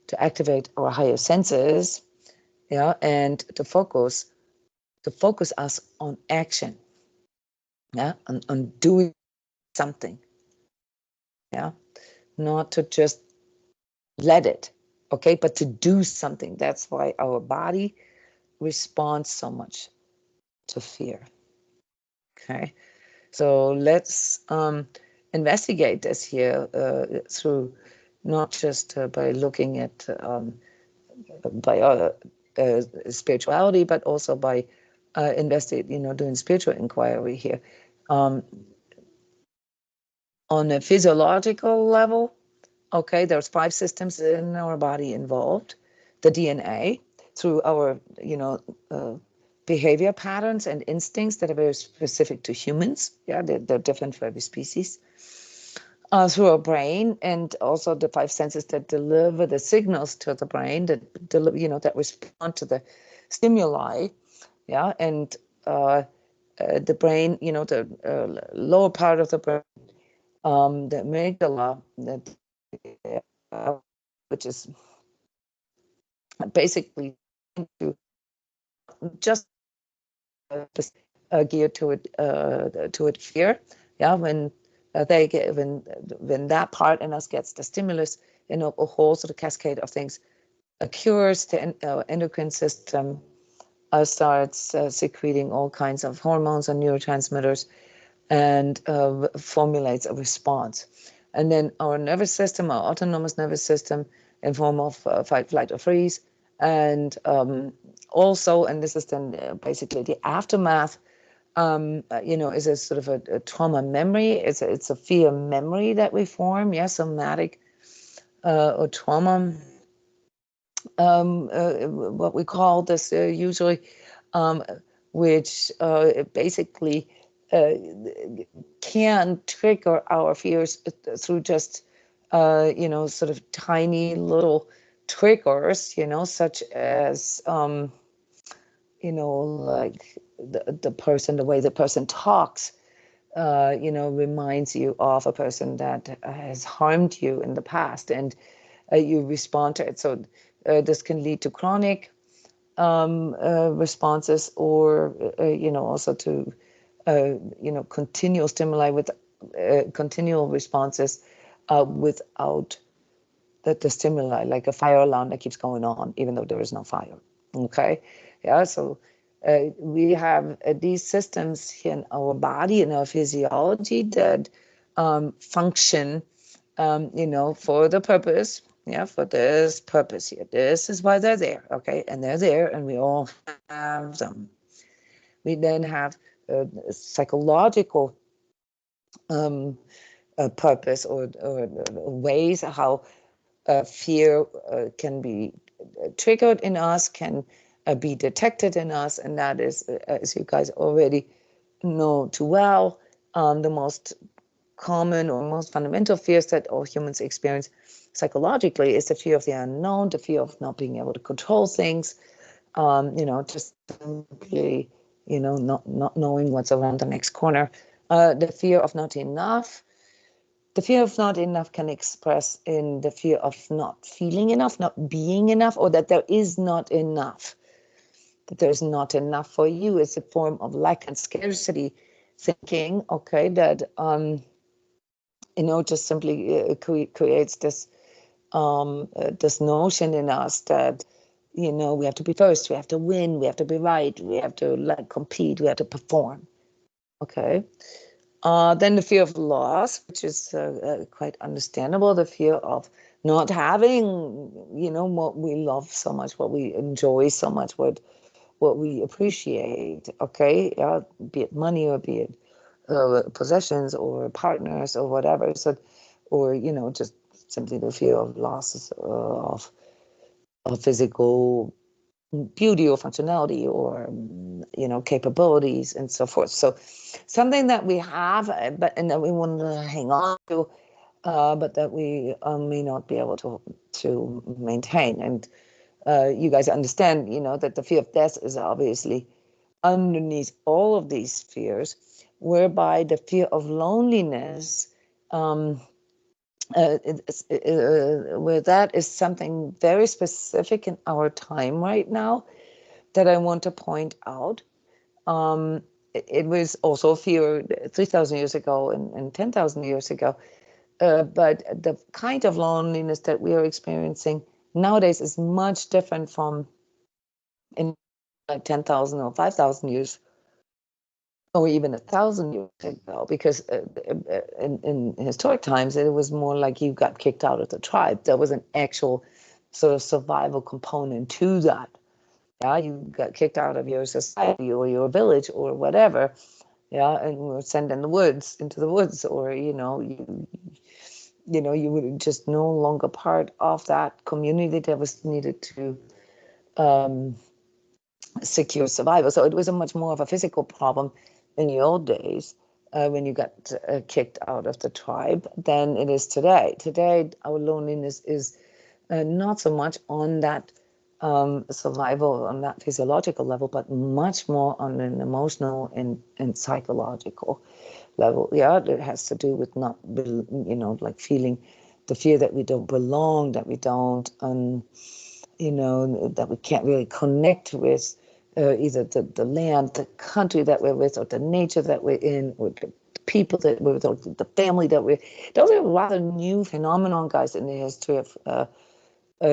to activate our higher senses, yeah, and to focus us on action, yeah, on doing something, yeah, not to just let it, okay, but to do something. That's why our body responds so much to fear. Okay, so let's investigate this here through not just by looking at by spirituality, but also by doing spiritual inquiry here. On a physiological level, okay, there's 5 systems in our body involved. The DNA, through our, behavior patterns and instincts that are very specific to humans. Yeah, they're different for every species. Through our brain, and also the 5 senses that deliver the signals to the brain, that that respond to the stimuli. Yeah, and the brain, the lower part of the brain, the amygdala, which is basically just geared toward fear. Yeah, when when that part in us gets the stimulus, a whole sort of cascade of things occurs. The endocrine system starts secreting all kinds of hormones and neurotransmitters, and formulates a response. And then our nervous system, our autonomous nervous system, in form of fight, flight, or freeze, and also, and this is then basically the aftermath, is a sort of a trauma memory. It's a fear memory that we form, somatic or trauma, what we call this usually, which basically can trigger our fears through just, sort of tiny little triggers, such as, like the way the person talks, reminds you of a person that has harmed you in the past, and you respond to it. So this can lead to chronic responses, or also to continual stimuli with continual responses without the stimuli, like a fire alarm that keeps going on even though there is no fire. Okay, yeah. So we have these systems in our body, in our physiology, that function, for the purpose. Yeah, for this purpose here. This is why they're there, okay? And they're there, and we all have them. We then have psychological purpose, or ways how fear can be triggered in us, can be detected in us, and that is, as you guys already know too well, the most common or most fundamental fears that all humans experience psychologically is the fear of the unknown, the fear of not being able to control things, just simply, not knowing what's around the next corner, the fear of not enough. The fear of not enough can express in the fear of not feeling enough, not being enough, or that there is not enough, that there's not enough for you. It's a form of lack and scarcity thinking, okay, that just simply creates this this notion in us that we have to be first, we have to win, we have to be right, we have to compete, we have to perform. Okay. Then the fear of loss, which is quite understandable. The fear of not having, what we love so much, what we enjoy so much, what we appreciate. Okay, be it money, or be it possessions, or partners, or whatever. So, or just simply the fear of losses of physical beauty or functionality, or capabilities, and so forth. So something that we have, and that we want to hang on to, but that we may not be able to maintain. And you guys understand, that the fear of death is obviously underneath all of these fears, whereby the fear of loneliness where that is something very specific in our time right now that I want to point out. It was also fear 3,000 years ago and 10,000 years ago. But the kind of loneliness that we are experiencing nowadays is much different from in like 10,000 or 5,000 years, or even 1,000 years ago, because in historic times, it was more like you got kicked out of the tribe. There was an actual sort of survival component to that. Yeah, you got kicked out of your society or your village or whatever. Yeah, and were sent in the woods, into the woods, or you were just no longer part of that community that was needed to secure survival. So it was a much more of a physical problem in the old days when you got kicked out of the tribe than it is today. Today, our loneliness is not so much on that survival, on that physiological level, but much more on an emotional and psychological level. Yeah, it has to do with not, like feeling the fear that we don't belong, that we don't, that we can't really connect with either the land, the country that we're with, or the nature that we're in, or the people that we're with, or the family that we're. Those are rather new phenomenon, guys, in the history of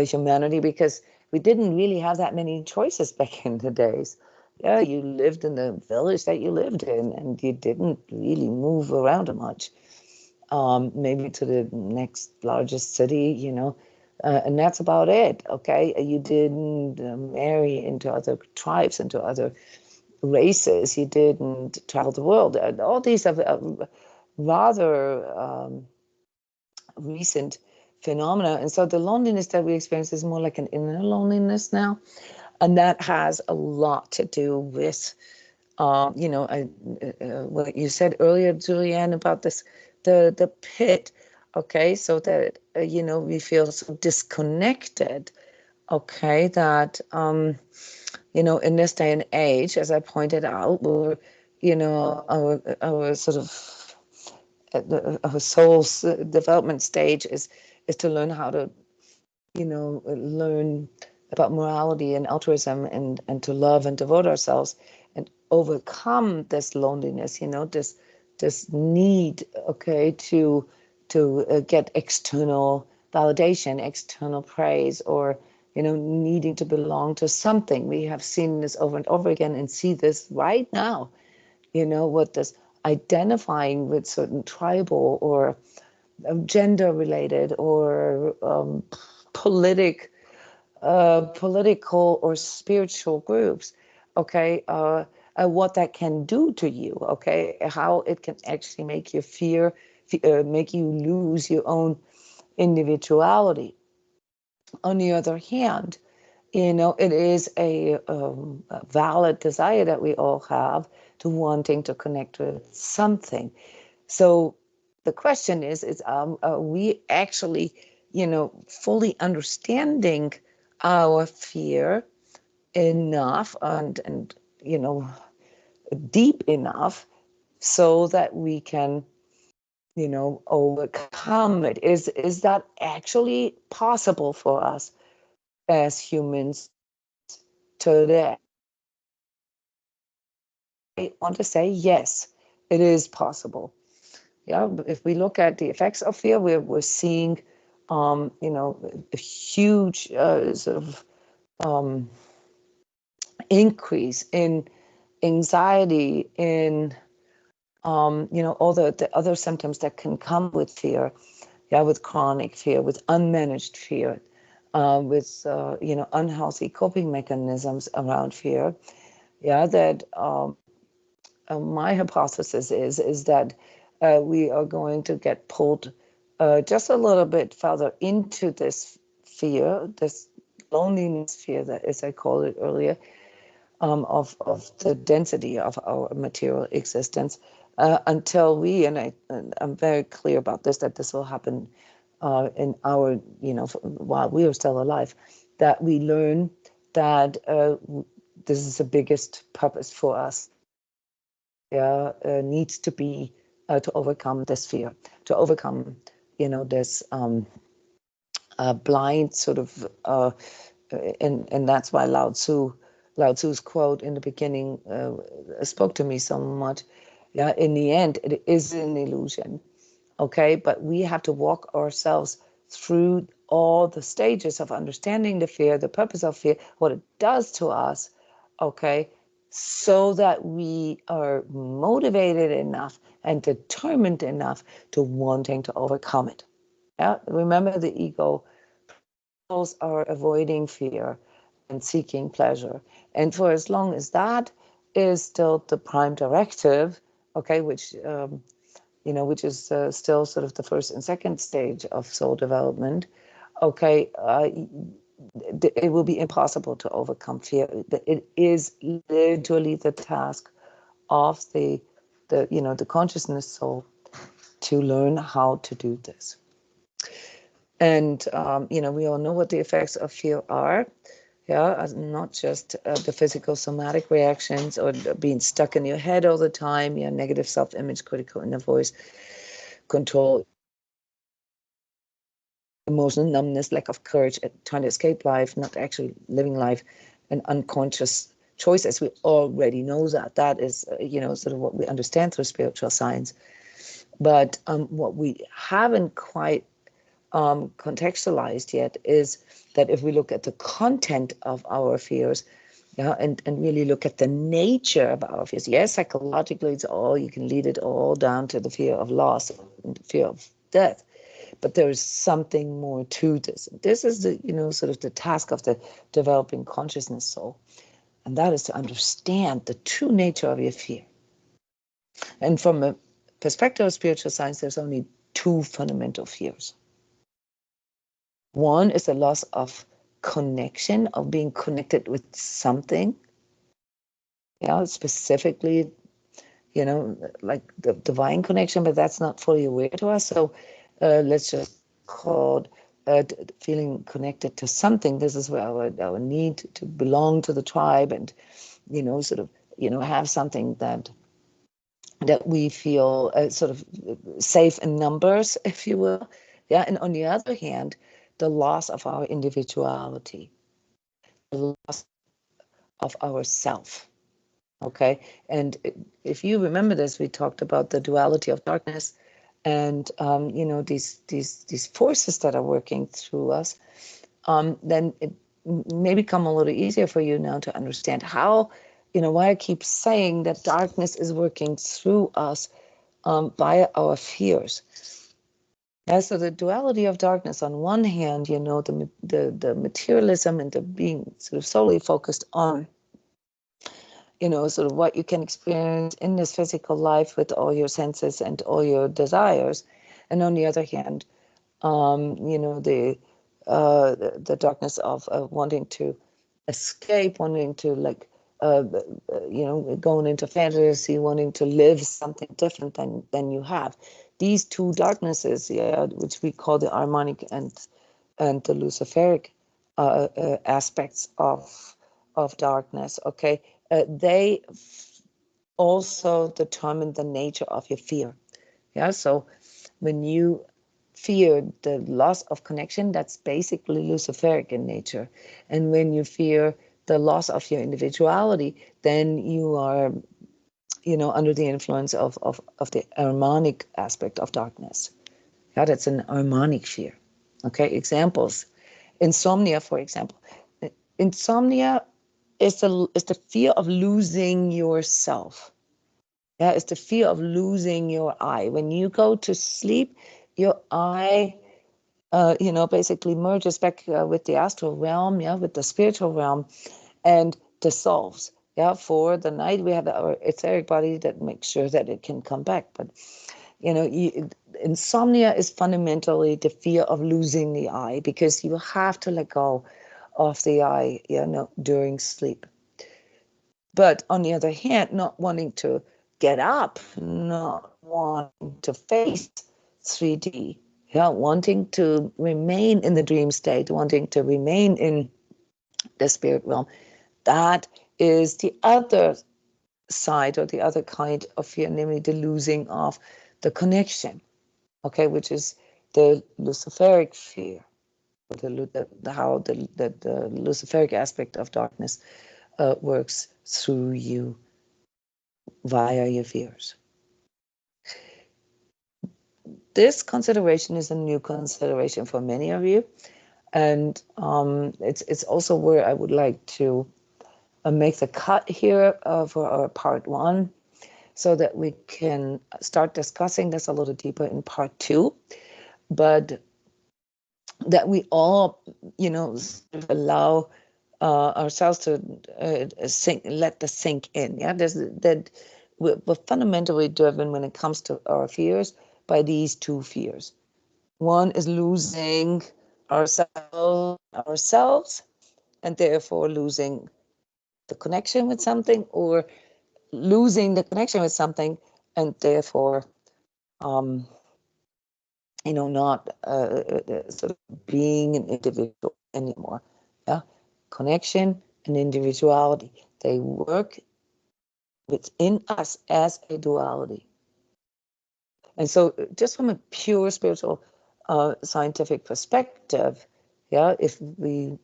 humanity, because we didn't really have that many choices back in the days. Yeah, you lived in the village that you lived in, and you didn't really move around much. Maybe to the next largest city, and that's about it. Okay, you didn't marry into other tribes, into other races. You didn't travel the world. All these are rather recent phenomena, and so the loneliness that we experience is more like an inner loneliness now, and that has a lot to do with what you said earlier, Julianne, about this, the pit. Okay, so that we feel so disconnected. Okay, that in this day and age, as I pointed out, we're our sort of our soul's development stage is to learn how to learn about morality and altruism and to love and devote ourselves and overcome this loneliness, this need, okay, to get external validation, external praise, or needing to belong to something. We have seen this over and over again and see this right now, with this identifying with certain tribal or gender-related or political or spiritual groups, okay, what that can do to you, okay, how it can actually make you make you lose your own individuality. On the other hand, it is a valid desire that we all have to wanting to connect with something. So the question is are we actually, fully understanding our fear enough and deep enough so that we can, overcome it? Is that actually possible for us as humans today? I want to say yes, it is possible. Yeah, if we look at the effects of fear, we're seeing, a huge sort of increase in anxiety, in all the other symptoms that can come with fear. Yeah, with chronic fear, with unmanaged fear, with unhealthy coping mechanisms around fear. Yeah, that my hypothesis is that we are going to get pulled just a little bit further into this fear, this loneliness fear, that, as I called it earlier, of the density of our material existence, until I'm very clear about this, that this will happen in our, while we are still alive, that we learn that this is the biggest purpose for us. Needs to be to overcome this fear, to overcome this blind sort of, and that's why Lao Tzu's quote in the beginning spoke to me so much. Yeah, in the end, it is an illusion. Okay, but we have to walk ourselves through all the stages of understanding the fear, the purpose of fear, what it does to us. Okay, so that we are motivated enough and determined enough to wanting to overcome it. Yeah, remember the ego principles are avoiding fear and seeking pleasure. And for as long as that is still the prime directive, okay, which which is still sort of the first and second stage of soul development, okay, it will be impossible to overcome fear. It is literally the task of the consciousness soul to learn how to do this. And we all know what the effects of fear are. Yeah, not just the physical somatic reactions or being stuck in your head all the time, negative self-image, critical inner voice, control, emotional numbness, lack of courage, trying to escape life, not actually living life, and unconscious choices. We already know that is, sort of what we understand through spiritual science. But what we haven't quite contextualized yet is that if we look at the content of our fears, and really look at the nature of our fears. Yes, psychologically, you can lead it all down to the fear of loss and fear of death. But there is something more to this. This is the, sort of the task of the developing consciousness soul. And that is to understand the true nature of your fear. And from a perspective of spiritual science, there's only two fundamental fears. One is the loss of connection, of being connected with something. Specifically, like the divine connection, but that's not fully aware to us. So let's just call it feeling connected to something. This is where our need to belong to the tribe and, sort of, have something that we feel sort of safe in numbers, if you will. Yeah. And on the other hand, the loss of our individuality, the loss of our self. Okay, and if you remember this, we talked about the duality of darkness, and these forces that are working through us. Then it may become a little easier for you now to understand how, why I keep saying that darkness is working through us via our fears. Yeah, so the duality of darkness, on one hand, the materialism and the being sort of solely focused on sort of what you can experience in this physical life with all your senses and all your desires. And on the other hand, the darkness of wanting to escape, wanting to going into fantasy, wanting to live something different than you have. These two darknesses, which we call the harmonic and the luciferic aspects of darkness, okay, they also determine the nature of your fear. Yeah, so when you fear the loss of connection, that's basically luciferic in nature. And when you fear the loss of your individuality, then you are, under the influence of the harmonic aspect of darkness. Yeah, that's an harmonic fear. Okay, examples. Insomnia, for example. Insomnia is the fear of losing yourself. Yeah, it's the fear of losing your I. When you go to sleep, your I, basically merges back with the astral realm, with the spiritual realm, and dissolves. Yeah, for the night we have our etheric body that makes sure that it can come back. But insomnia is fundamentally the fear of losing the I, because you have to let go of the I, during sleep. But on the other hand, not wanting to get up, not wanting to face 3D, wanting to remain in the dream state, wanting to remain in the spirit realm, that is the other side or the other kind of fear, namely the losing of the connection, okay, which is the luciferic fear, how the luciferic aspect of darkness works through you via your fears. This consideration is a new consideration for many of you, and it's also where I would like to make the cut here for our part 1, so that we can start discussing this a little deeper in part 2, but that we all, allow ourselves to let this sink in. Yeah, that we're fundamentally driven when it comes to our fears by these two fears. One is losing ourselves, and therefore losing the connection with something, or losing the connection with something, and therefore, not sort of being an individual anymore. Yeah, connection and individuality, they work within us as a duality. And so, just from a pure spiritual, scientific perspective, yeah, if we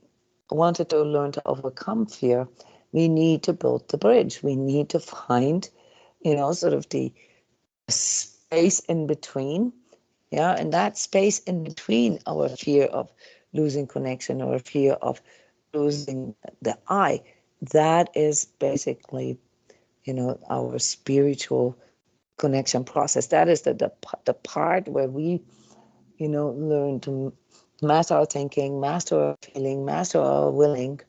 wanted to learn to overcome fear, we need to build the bridge. We need to find, sort of the space in between. Yeah, and that space in between our fear of losing connection or fear of losing the I, that is basically, our spiritual connection process. That is the part where we, learn to master our thinking, master our feeling, master our willing,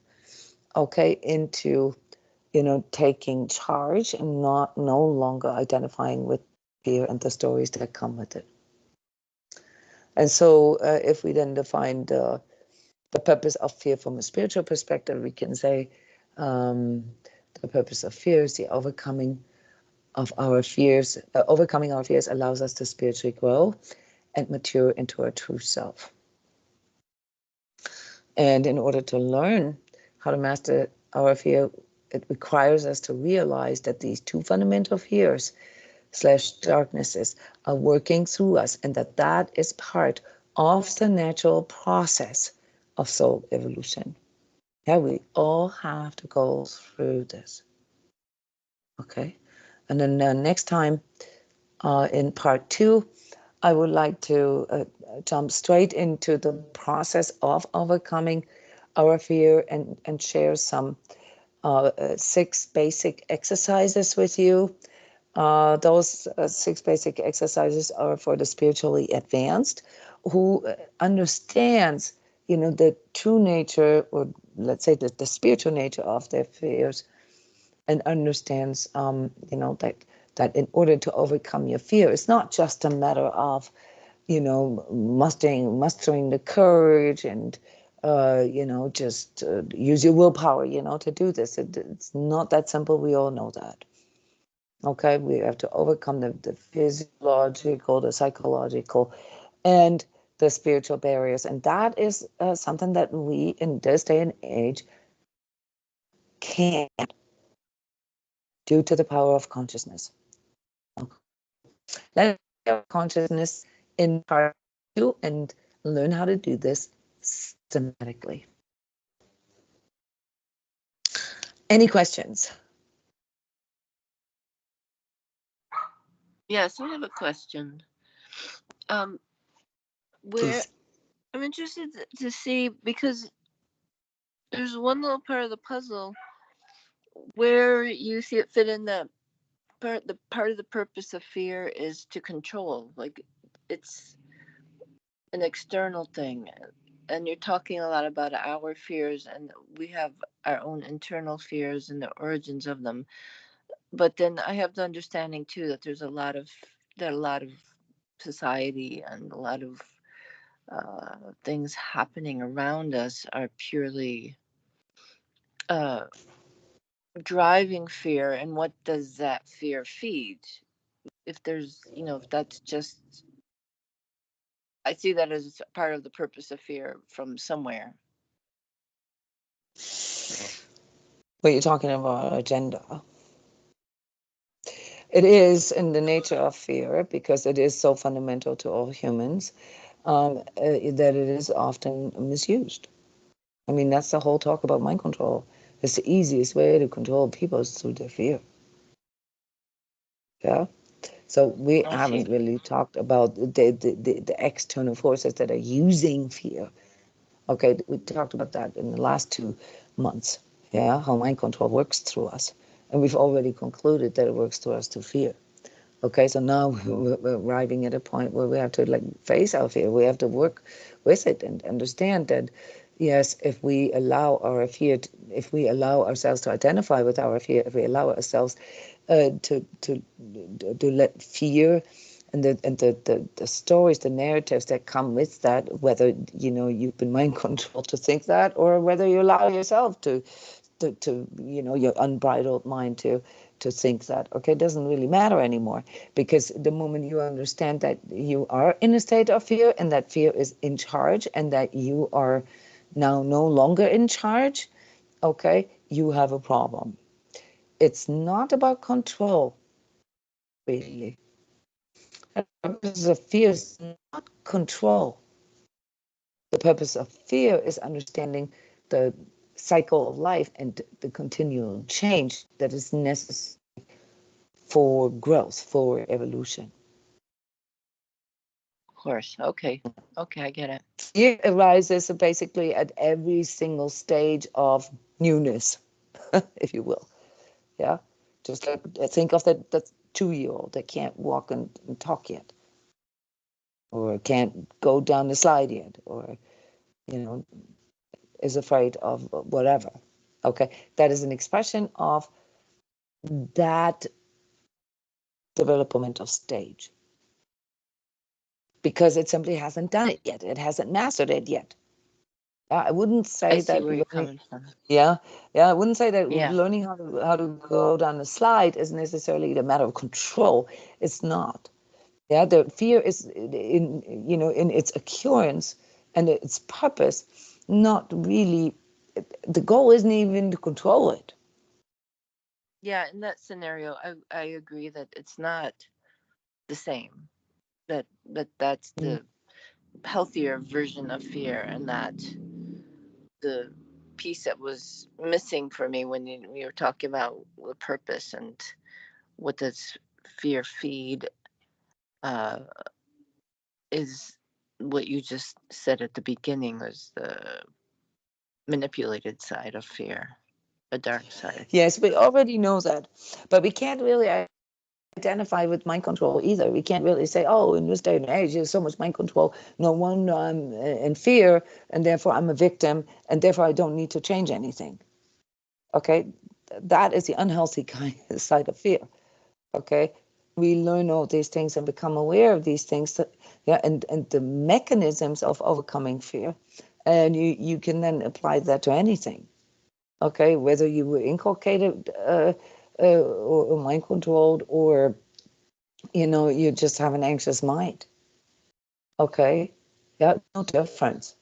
okay, into, taking charge and no longer identifying with fear and the stories that come with it. And so if we then define the purpose of fear from a spiritual perspective, we can say the purpose of fear is the overcoming of our fears. Overcoming our fears allows us to spiritually grow and mature into our true self. And in order to learn how to master our fear, it requires us to realize that these two fundamental fears / darknesses are working through us, and that is part of the natural process of soul evolution. Yeah, we all have to go through this. Okay, and then next time in part 2, I would like to jump straight into the process of overcoming our fear and share some 6 basic exercises with you. Those 6 basic exercises are for the spiritually advanced, who understands, the true nature, or let's say the spiritual nature of their fears, and understands, that in order to overcome your fear, it's not just a matter of, mustering the courage and, just use your willpower, to do this. It's not that simple. We all know that. Okay, we have to overcome the physiological, the psychological, and the spiritual barriers. And that is something that we, in this day and age, can't, due to the power of consciousness. Okay. Let's have consciousness in part 2 and learn how to do this systematically. Any questions? Yes, I have a question. Where Please. I'm interested to see, because there's one little part of the puzzle where you see it fit in the part of the purpose of fear is to control. Like, it's an external thing. And you're talking a lot about our fears, and we have our own internal fears and the origins of them. But then I have the understanding too that there's a lot of society and a lot of things happening around us are purely driving fear. And what does that fear feed? If there's, if that's just, I see that as part of the purpose of fear from somewhere. What you're talking about, agenda. It is in the nature of fear, because it is so fundamental to all humans. that it is often misused. I mean, that's the whole talk about mind control. It's the easiest way to control people is through their fear. Yeah. So we I see. haven't really talked about the external forces that are using fear. Okay, we talked about that in the last 2 months. Yeah, how mind control works through us. And we've already concluded that it works through us through fear. Okay, so now we're arriving at a point where we have to like face our fear. We have to work with it and understand that, yes, if we allow our fear, if we allow ourselves to identify with our fear, if we allow ourselves to let fear and the stories, the narratives that come with that, whether you've been mind controlled to think that, or whether you allow yourself to your unbridled mind to think that, okay, it doesn't really matter anymore, because the moment you understand that you are in a state of fear and that fear is in charge and that you are now no longer in charge, okay, you have a problem. It's not about control, really. The purpose of fear is not control. The purpose of fear is understanding the cycle of life and the continual change that is necessary for growth, for evolution. Of course. Okay. Okay, I get it. Fear arises basically at every single stage of newness, if you will. Yeah. Just like think of that 2-year-old that can't walk and talk yet, or can't go down the slide yet, or is afraid of whatever. Okay, that is an expression of that developmental stage, because it simply hasn't done it yet. It hasn't mastered it yet. I wouldn't say I see that where you're learning. coming from. Yeah, I wouldn't say that Yeah. learning how to go down the slide is necessarily a matter of control. It's not. Yeah, the fear is in its occurrence and its purpose, not really. The goal isn't even to control it. Yeah, in that scenario, I agree that it's not the same. That's Mm. the healthier version of fear, and that the piece that was missing for me when we were talking about the purpose and what does fear feed, uh, is what you just said at the beginning, was the manipulated side of fear, a dark side. Yes, we already know that, but we can't really identify with mind control either. We can't really say, oh, in this day and age, there's so much mind control. No wonder I'm in fear, and therefore I'm a victim, and therefore I don't need to change anything. Okay, that is the unhealthy kind of side of fear. Okay, we learn all these things and become aware of these things, and the mechanisms of overcoming fear, and you can then apply that to anything. Okay, whether you were inculcated or mind controlled, or you just have an anxious mind. Okay, yeah, no difference.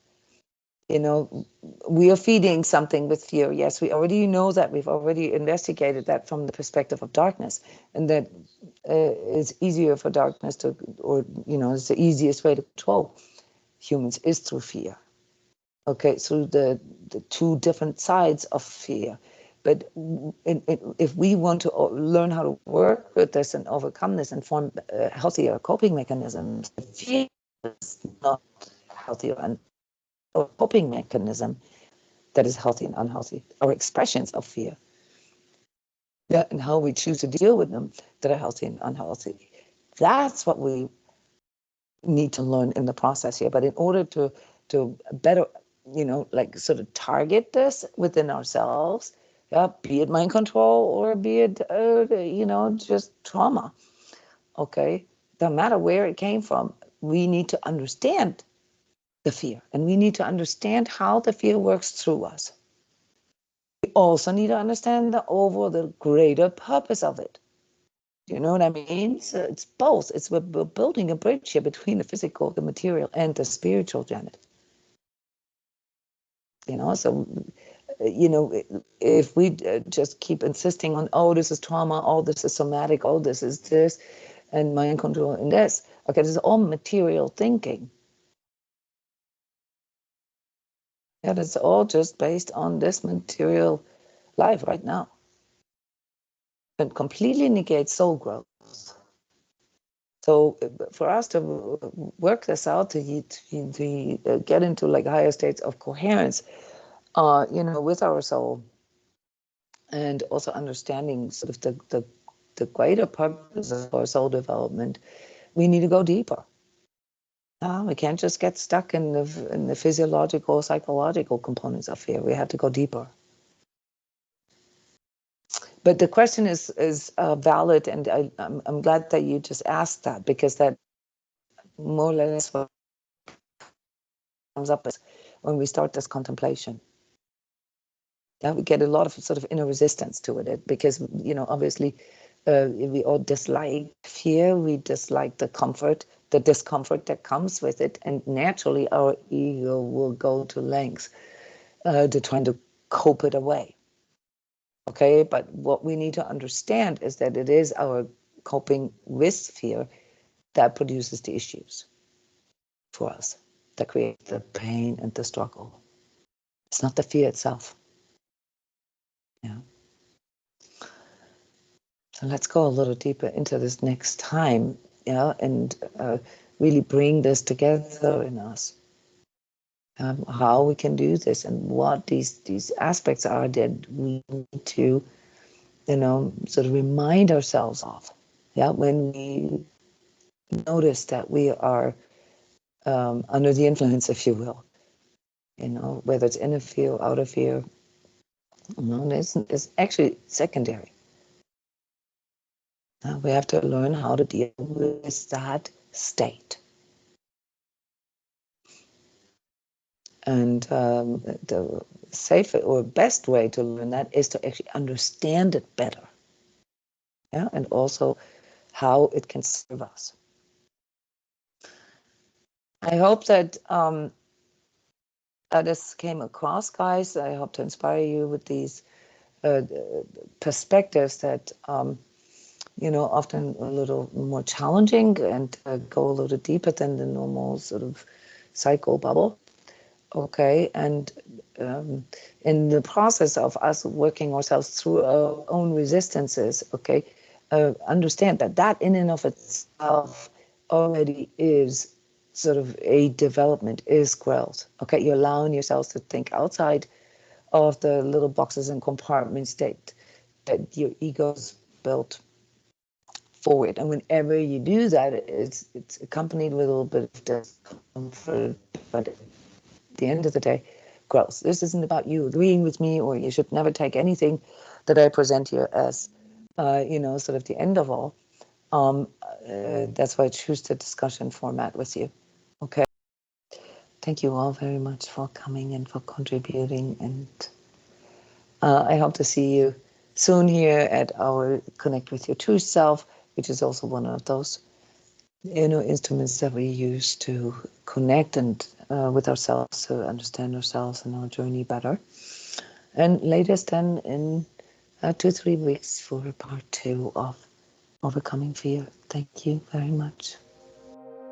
We are feeding something with fear. Yes, we already know that. We've already investigated that from the perspective of darkness, and that it's easier for darkness to, or it's the easiest way to control humans is through fear. Okay, through the two different sides of fear. But if we want to learn how to work with this and overcome this and form healthier coping mechanisms, fear is not healthier and a coping mechanism that is healthy and unhealthy, or expressions of fear. Yeah, and how we choose to deal with them that are healthy and unhealthy. That's what we need to learn in the process here. But in order to better, like sort of target this within ourselves, yeah, be it mind control or be it, just trauma. Okay, no matter where it came from, we need to understand the fear, and we need to understand how the fear works through us. We also need to understand the greater purpose of it. Do you know what I mean? So it's both. We're building a bridge here between the physical, the material, and the spiritual, Janet. So if we just keep insisting on, oh, this is trauma, oh, this is somatic, oh, this is this, and mind control and this, okay, this is all material thinking. Yeah, that's all just based on this material life right now. It completely negates soul growth. So for us to work this out, to get into like higher states of coherence, with our soul, and also understanding sort of the greater purpose of our soul development, we need to go deeper. We can't just get stuck in the physiological, psychological components of fear. We have to go deeper. But the question is valid, and I'm glad that you just asked that, because that more or less what comes up is when we start this contemplation. Yeah, we get a lot of sort of inner resistance to it because, obviously, we all dislike fear. We dislike the discomfort that comes with it, and naturally, our ego will go to lengths to trying to cope it away. Okay, but what we need to understand is that it is our coping with fear that produces the issues for us, that creates the pain and the struggle. It's not the fear itself. Yeah. So let's go a little deeper into this next time, and really bring this together in us. How we can do this, and what these aspects are that we need to, sort of remind ourselves of. Yeah, when we notice that we are under the influence, if you will, whether it's inner fear, outer fear, it's actually secondary. We have to learn how to deal with that state. And the safer or best way to learn that is to actually understand it better. Yeah, and also how it can serve us. I hope that this came across, guys. I hope to inspire you with these perspectives that, often a little more challenging and go a little deeper than the normal sort of cycle bubble. Okay, and in the process of us working ourselves through our own resistances, okay, understand that in and of itself already is sort of a development, is growth. Okay, you're allowing yourselves to think outside of the little boxes and compartments that your ego's built forward. And whenever you do that, it's accompanied with a little bit of discomfort, but at the end of the day, growth. This isn't about you agreeing with me, or you should never take anything that I present here as, sort of the end of all. That's why I choose the discussion format with you. Okay. Thank you all very much for coming and for contributing. And I hope to see you soon here at our Connect with Your True Self, which is also one of those instruments that we use to connect and with ourselves, to understand ourselves and our journey better. And latest then in 2-3 weeks for part 2 of Overcoming Fear. Thank you very much.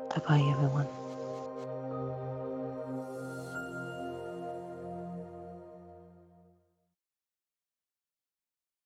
Bye-bye, everyone.